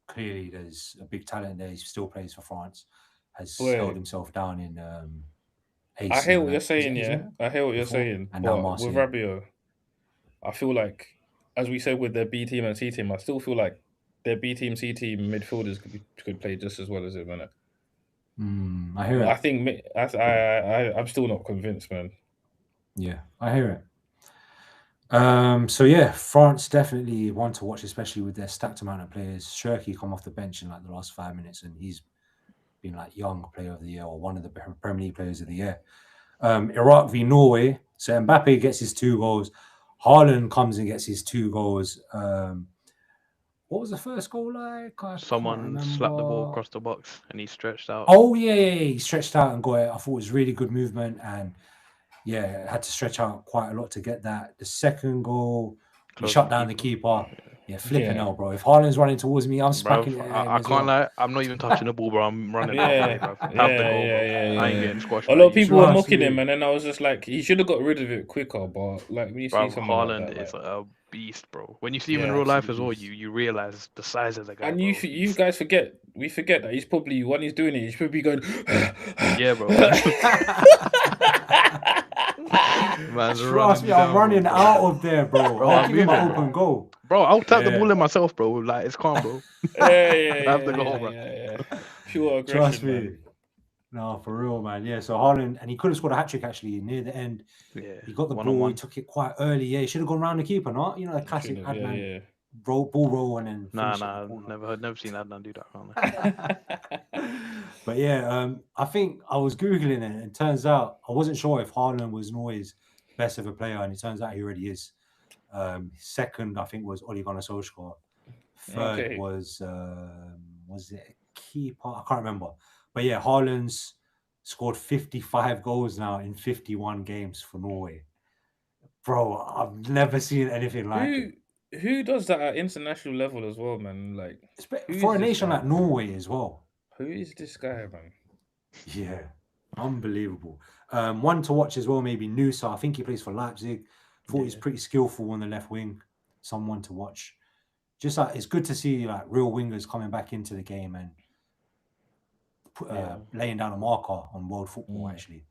clearly, there's a big talent there. He still plays for France. Has held himself down in. I hear what you're saying, I hear what you're saying. And but now with Rabiot, I feel like, as we said with their B team and C team, I still feel like their B team, C team midfielders could play just as well as him, innit? I hear it. I think I'm still not convinced, man. Yeah, I hear it. So yeah, France definitely one to watch, especially with their stacked amount of players. Cherky come off the bench in like the last 5 minutes, and he's been like young player of the year or one of the Premier League players of the year. Iraq v Norway. So Mbappe gets his 2 goals. Haaland comes and gets his 2 goals. What was the first goal like? Someone slapped the ball across the box and he stretched out. Oh yeah, he stretched out and got it. I thought it was really good movement, and had to stretch out quite a lot to get that. The second goal, he shut down the keeper. Yeah, flipping out, bro. If Haaland's running towards me, I'm smacking it. I can't lie. I'm not even touching the ball, bro. I'm running out of it, bro. Have the goal, bro. I ain't getting squashed. A lot of people were mocking him, and then I was just like, he should have got rid of it quicker. But like, when you see someone Haaland like that, is a beast, bro. When you see him in real life as well, you realize the size of the guy. And you guys forget that he's probably when he's doing it, he's probably going, yeah, bro. Man's Trust me, you I'm down, running bro. out of there, bro. Bro, I'll I'm give him an moving, open goal. Bro, I'll tap the Yeah. ball in myself, bro. Like, it's calm, bro. Yeah. Have the goal, bro. Pure aggression, Trust me. man. No, for real, man. Yeah, so Haaland, and he could have scored a hat-trick actually near the end. Yeah. He got the ball, One-on-one. he took it quite early. Yeah, he should have gone round the keeper, not? You know, the classic Should've, Adnan ball roll and then finish it in the corner. never seen Adnan do that. But yeah, I think I was Googling it, and it turns out I wasn't sure if Haaland was Norway's best ever player, and it turns out he already is. Second, I think, was Ole Gunnar Solskjaer. Third was it a keeper? I can't remember. But yeah, Haaland's scored 55 goals now in 51 games for Norway. Bro, I've never seen anything like it. Who does that at international level as well, man? Like, for a nation like Norway as well. Who is this guy, man? Yeah, unbelievable. One to watch as well, maybe Nusa. I think he plays for Leipzig. Thought he's pretty skillful on the left wing. Someone to watch. Just like it's good to see like real wingers coming back into the game and laying down a marker on world football. Actually,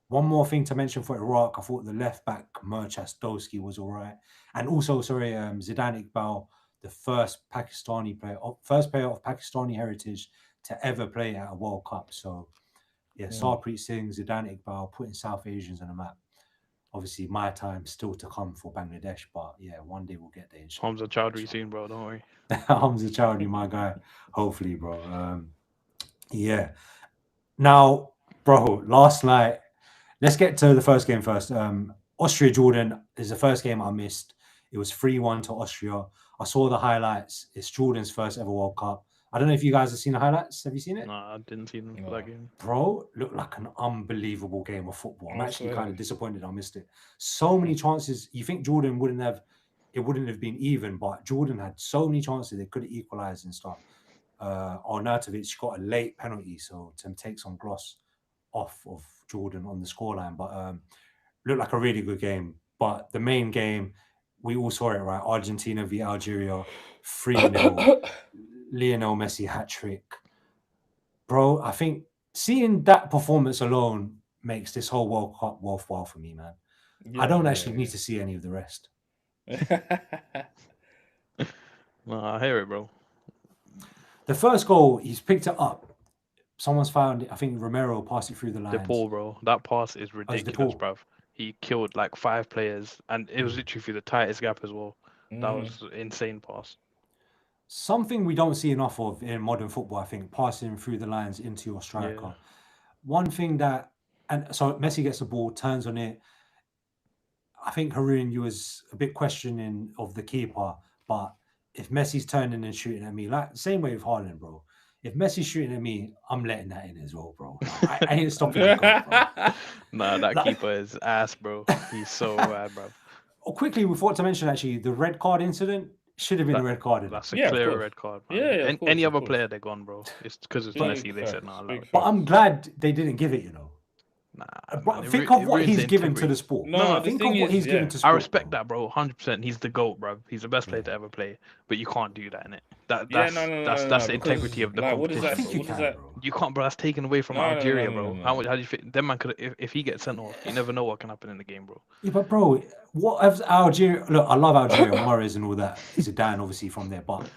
one more thing to mention for Iraq, I thought the left back Mirchasdowski was all right, and also Zidane Iqbal, the first player of Pakistani heritage to ever play at a World Cup. So yeah, Sarpreet Singh, Zidane Iqbal putting South Asians on the map. Obviously, my time still to come for Bangladesh, but yeah, one day we'll get there. Hamza Chowdhury soon, bro. Don't worry. Hamza Chowdhury, my guy. Hopefully, bro. Yeah. Now, bro, last night, let's get to the first game first. Austria-Jordan is the first game I missed. It was 3-1 to Austria. I saw the highlights. It's Jordan's first ever World Cup. I don't know if you guys have seen the highlights. Have you seen it? No, I didn't see them for that game. Bro, looked like an unbelievable game of football. I'm actually kind of disappointed I missed it. So many chances. You think Jordan wouldn't have been even, but Jordan had so many chances they could have equalized and stuff. Arnautovic got a late penalty, so to take some gloss off of Jordan on the scoreline. But looked like a really good game. But the main game, we all saw it, right? Argentina v Algeria, 3-0. Lionel Messi hat-trick. Bro, I think seeing that performance alone makes this whole World Cup worthwhile for me, man. I don't actually need to see any of the rest. No, I hear it, bro. The first goal, he's picked it up. Someone's found it. I think Romero passed it through the lines. DePaul, bro. That pass is ridiculous, bruv. He killed like 5 players, and it was literally through the tightest gap as well. That was an insane pass. Something we don't see enough of in modern football, I think, passing through the lines into your striker. Yeah. One thing that, and so Messi gets the ball, turns on it. I think Haroon, you was a bit questioning of the keeper, but if Messi's turning and shooting at me, like same way with Haaland, bro. If Messi's shooting at me, I'm letting that in as well, bro. I ain't stopping that goal, bro. Nah, that keeper is ass, bro. He's so bad, bro. Quickly, we thought to mention actually the red card incident should have been a red card. That's a clear red card, man. Yeah, any other player, they're gone, bro. It's because it's Messi. They said nah. But I'm glad they didn't give it, you know. Nah, think of what he's given to the sport. No, think of what he's given to sport. I respect that, bro. 100%. He's the GOAT, bro. He's the best player to ever play. But you can't do that, innit? That's the integrity of the competition. What is that? You can't, bro. That's taken away from Algeria, bro. How do you think? That man could, if he gets sent off, you never know what can happen in the game, bro. Yeah, but bro, what if Algeria? Look, I love Algeria, Mahrez and all that. Zidane, obviously, from there, but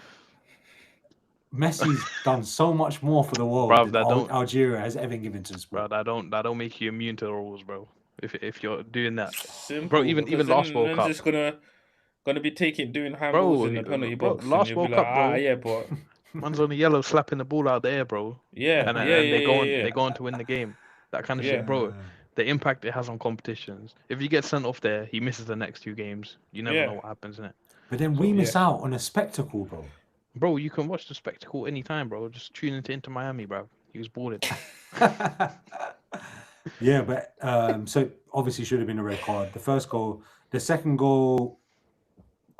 Messi's done so much more for the world than Algeria has ever given to the sport. Bro, that don't make you immune to the rules, bro. If you're doing that, simple, bro. Even last World Cup, just gonna be doing handballs in the penalty box. Last World Cup, bro. Yeah, but man's on the yellow slapping the ball out there, bro. Yeah, and they go on to win the game. That kind of shit, bro. The impact it has on competitions. If you get sent off there, he misses the next 2 games. You never know what happens in it. But then we miss out on a spectacle, bro. Bro, you can watch the spectacle anytime, bro. Just tune into Inter Miami, bro. He was balling. Yeah, but so obviously should have been a red card. The first goal, the second goal.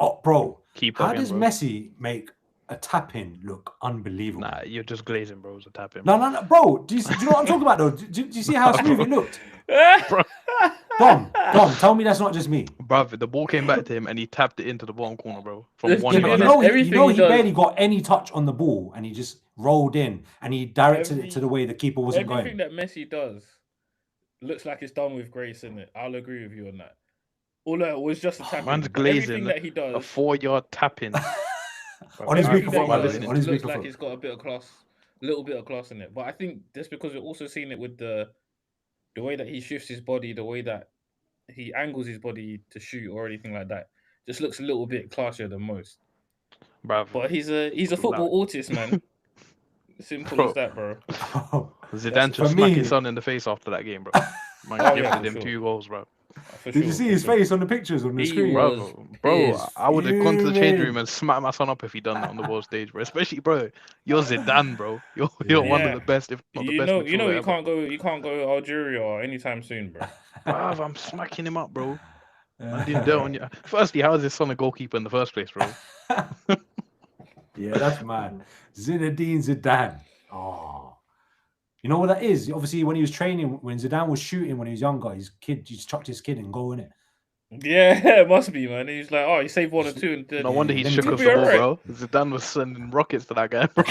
Oh, bro, how does Messi make a tap-in look unbelievable? Nah, you're just glazing, bro. It's a tap-in. No, bro. Do you know what I'm talking about, though? Do you see how smooth it looked? Bro. Dom, tell me that's not just me. Bro, the ball came back to him and he tapped it into the bottom corner, bro. From one yard. He barely got any touch on the ball and he just rolled in and he directed it to the way the keeper wasn't going. Everything that Messi does, looks like it's done with grace, isn't it? I'll agree with you on that. All that was just a tap Man's in. Everything glazing that he a does, 4-yard tap-in. On his everything microphone, that by he the way, does on his looks like microphone. it's got a bit of class, little bit of class in it. But I think that's because we're also seeing it with the way that he shifts his body, the way that he angles his body to shoot or anything like that. Just looks a little bit classier than most. Bruv. But he's a football autist, man. Simple Bro. as that, bro. Zidane for just smacked me- his son in the face after that game, bro. Man Oh, yeah, gifted for him sure. 2 goals, bro. Did you see his face on the pictures on the He screen? was Bro, pissed. I would have gone to the change fuming. room and smacked my son up if he done that on the world stage, bro. Especially, bro, you're Zidane, bro. You're one of Yeah. the best, if not the You best. know, midfielder you ever. can't go Algeria anytime soon, bro. Bruv, I'm smacking him up, bro. Man didn't dirt on you. Firstly, how is his son a goalkeeper in the first place, bro? Yeah, that's mad. Zinedine Zidane. Oh. You know what that is? Obviously, when he was training, when Zidane was shooting when he was younger, his kid just chucked his kid and goal in it. Yeah, it must be, man. He's like, oh, he saved 1 or 2. And then, No wonder he then shook he'll us be the ball, alright. bro. Zidane was sending rockets to that guy, bro.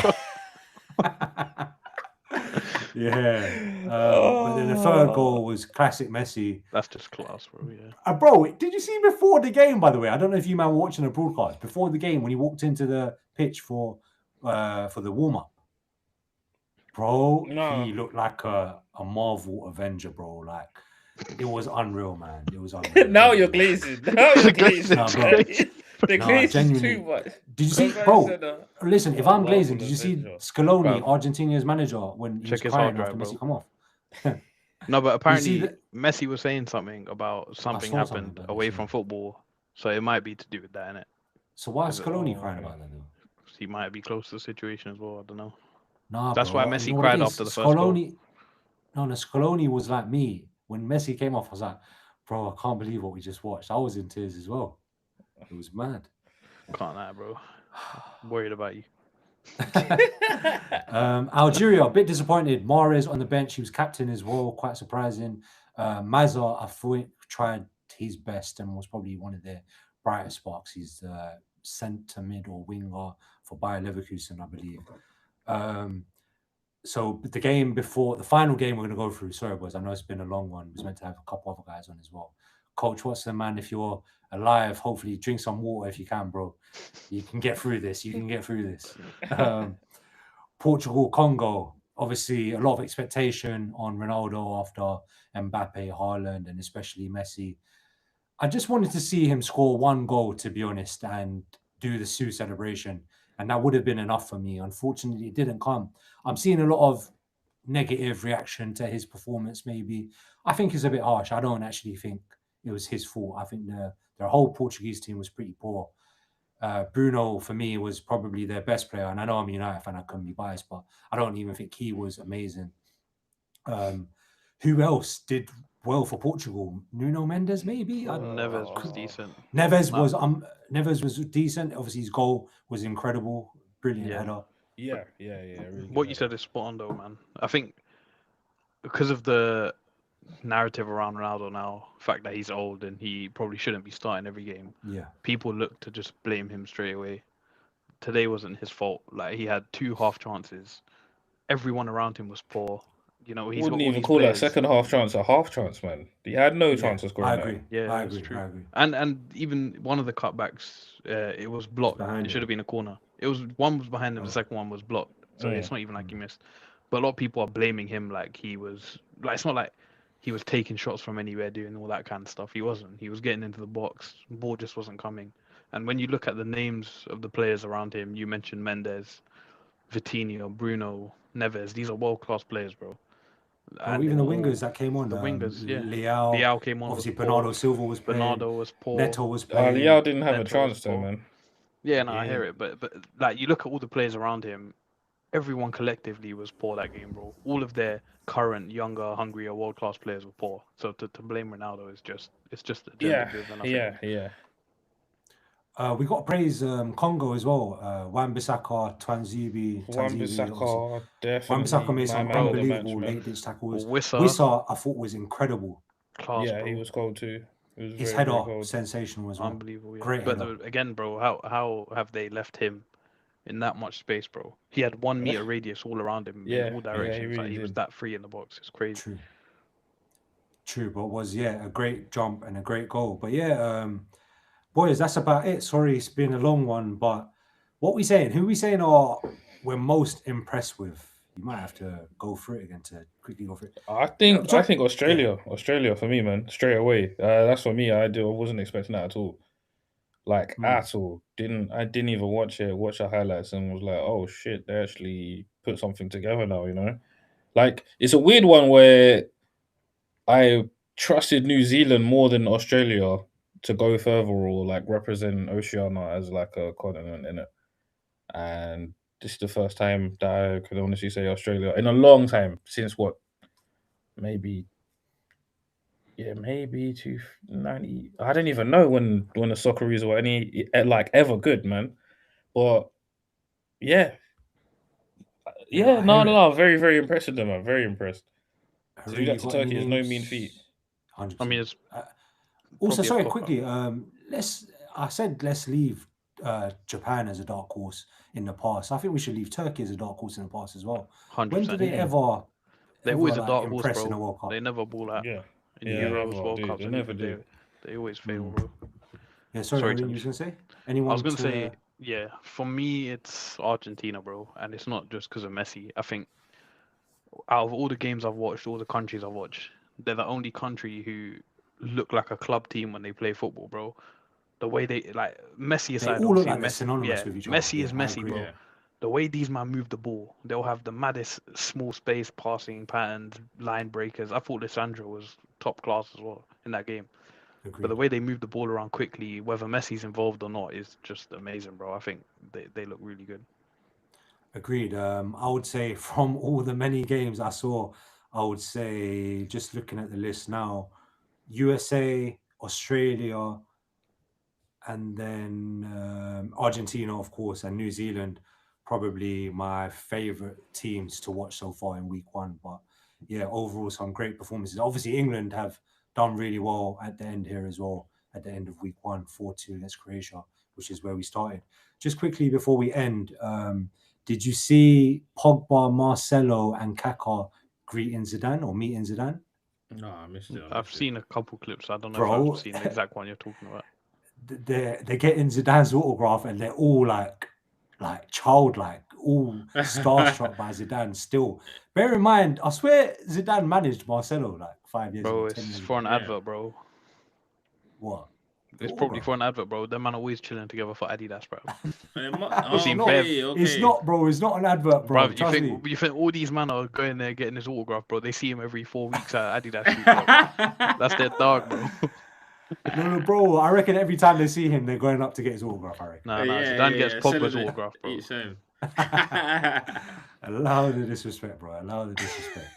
Yeah. But then the third goal was classic Messi. That's just class, bro. Yeah. Bro, did you see before the game, by the way? I don't know if you man were watching the broadcast. Before the game, when he walked into the pitch for the warm-up, bro, No. he looked like a Marvel Avenger, bro. Like, it was unreal, man. It was unreal. Now you're glazing. Now you're glazing. Nah, bro. The Nah, glaze is genuinely. too much. Did you see, That man bro? said, Listen, if a I'm glazing, Marvel did you see Avenger. Scaloni, Bruv. Argentina's manager, when he Check was his crying hard after drive, Messi bro. come off? No, but apparently that- Messi was saying something about something saw something happened about that, away yeah. from football, so it might be to do with that, innit? So why is Is it- Scaloni Oh, crying okay. about that, though? He might be close to the situation as well. I don't know. Nah, That's bro. why You Messi know what it cried is? after the first goal. No, Scaloni was like me. When Messi came off, I was like, bro, I can't believe what we just watched. I was in tears as well. It was mad. Can't lie, bro. Worried about you. Algeria, a bit disappointed. Mahrez on the bench. He was captain as well. Quite surprising. Mazza, I thought, tried his best and was probably one of their brightest sparks. He's the centre mid or winger for Bayer Leverkusen, I believe. So the game before the final game we're going to go through, sorry boys, I know it's been a long one. We was meant to have a couple other guys on as well. Coach Watson, man, if you're alive, hopefully drink some water if you can, bro. You can get through this. You can get through this. Portugal, Congo, obviously a lot of expectation on Ronaldo after Mbappe, Haaland, and especially Messi. I just wanted to see him score 1 goal, to be honest, and do the Sue celebration. And that would have been enough for me. Unfortunately, it didn't come. I'm seeing a lot of negative reaction to his performance, maybe. I think it's a bit harsh. I don't actually think it was his fault. I think the whole Portuguese team was pretty poor. Bruno, for me, was probably their best player. And I know I'm a United fan, I couldn't be biased, but I don't even think he was amazing. Who else did well for Portugal? Nuno Mendes, maybe? Neves was decent. Neves was decent. Obviously, his goal was incredible. Brilliant Yeah. header. Yeah. Really What you said is spot on, though, man. I think because of the narrative around Ronaldo now, the fact that he's old and he probably shouldn't be starting every game, Yeah. people look to just blame him straight away. Today wasn't his fault. Like, he had 2 half chances. Everyone around him was poor. You know, he's Wouldn't got all even these call players. that second half chance a half chance, man. He had no Yeah, chance of scoring I that. agree. Yeah, I that's agree. true. I agree. And even one of the cutbacks, it was blocked. behind It should him. have been a corner. It was one was behind him, the Oh. second one was blocked. So Mm. it's not even like he missed. But a lot of people are blaming him like he was like it's not like he was taking shots from anywhere, doing all that kind of stuff. He wasn't. He was getting into the box. Ball just wasn't coming. And when you look at the names of the players around him, you mentioned Mendes, Vitinho, Bruno, Neves. These are world-class players, bro. Or even the wingers that came on. The wingers, yeah. Leao. Leao came on. Obviously, was Bernardo poor. Silva was playing. Bernardo was poor. Neto was playing. Liao didn't have a Neto chance was though, poor. man. Yeah, no, I Yeah. hear it, but like you look at all the players around him, everyone collectively was poor that game, bro. All of their current, younger, hungrier, world class players were poor. So to blame Ronaldo is just agenda driven. I think. Yeah. We got to praise Congo as well. Wan-Bissaka, Twanzebe, Wan-Bissaka, definitely. Wan-Bissaka made some my man of the match, unbelievable man. late ditch tackles. Wissa, Wissa, I thought was incredible. class, Yeah, bro. he was cold too. He was His very, very header, cold. sensational as well. Unbelievable, yeah. Great But header. again, bro, how have they left him in that much space, bro? He had 1 meter radius all around him Yeah, in all yeah, he directions. Like really he was did. that free in the box. It's crazy. True. True, but was a great jump and a great goal. But boys, that's about it. Sorry, it's been a long one, but what we saying? Who we saying we're most impressed with? You might have to go through it again to quickly go through it. I think Australia. Australia for me, man, straight away. That's for me. I wasn't expecting that at all. Like at all. I didn't even watch the highlights and was like, oh shit, they actually put something together now, you know? Like it's a weird one where I trusted New Zealand more than Australia to go further or like represent Oceania as like a continent in it. And this is the first time that I could honestly say Australia in a long time since what? Maybe 290. I don't even know when the Socceroos were any like ever good, man. But yeah, no, very very impressed with them. I'm very impressed. To do that to Turkey is no mean feat. 100%. I mean, it's also sorry quickly. Let's leave Japan as a dark horse in the past. I think we should leave Turkey as a dark horse in the past as well. 100%. When did they ever? They're always a dark impress horse, in the bro. World Cup? They never ball out. Yeah. In Euros, never, World dude, Cups, they never do. They always fail, bro. Yeah, sorry, Tunisia. you was gonna say? Anyone? I was gonna say, yeah. For me, it's Argentina, bro, and it's not just because of Messi. I think out of all the games I've watched, all the countries I've watched, they're the only country who look like a club team when they play football, bro. The way they like Messi aside, they all look obviously like they're synonymous with each other. Messi is Messi, bro. Yeah. The way these man move the ball, they'll have the maddest small space passing patterns, line breakers. I thought Lissandro was top class as well in that game. Agreed. But the way they move the ball around quickly, whether Messi's involved or not, is just amazing, bro. I think they look really good. Agreed. I would say from all the many games I saw, I would say just looking at the list now, USA, Australia, and then Argentina, of course, and New Zealand, probably my favorite teams to watch so far in week one. But yeah, overall, some great performances. Obviously, England have done really well at the end here as well, at the end of week one, 4-2 against Croatia, which is where we started. Just quickly before we end, did you see Pogba, Marcelo, and Kaká greeting Zidane or meeting Zidane? No, I missed it. I've seen a couple clips. I don't know Bro. if I've seen the exact one you're talking about. They're getting Zidane's autograph and they're all like childlike, all starstruck by Zidane still. Bear in mind, I swear Zidane managed Marcelo like 5 years Bro, ago. 10 it's years for ago. an advert, bro. What? It's probably for an advert, bro. Them man always chilling together for Adidas, bro. It's not, bro. It's not an advert, bro. You think all these men are going there getting his autograph, bro? They see him every 4 weeks at Adidas shoot, bro. That's their dog, bro. No, bro. I reckon every time they see him, they're going up to get his autograph. I reckon. No, Zidane gets Pogba's autograph, bro. Allow the disrespect, bro. Allow the disrespect.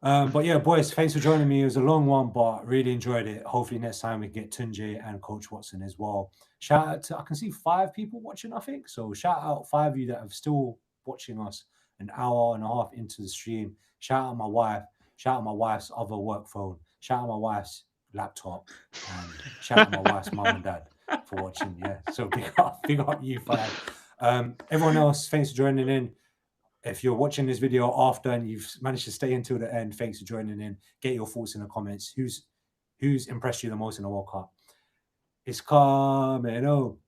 But yeah, boys, thanks for joining me. It was a long one, but really enjoyed it. Hopefully next time we get Tuncay and Coach Watson as well. Shout out to, I can see 5 people watching, I think. So shout out 5 of you that are still watching us an hour and a half into the stream. Shout out my wife. Shout out my wife's other work phone. Shout out my wife's laptop. And shout out my wife's mum and dad for watching. Yeah. So big up you 5. Everyone else, thanks for joining in. If you're watching this video after and you've managed to stay until the end, thanks for joining in. Get your thoughts in the comments. Who's impressed you the most in the World Cup? It's coming home.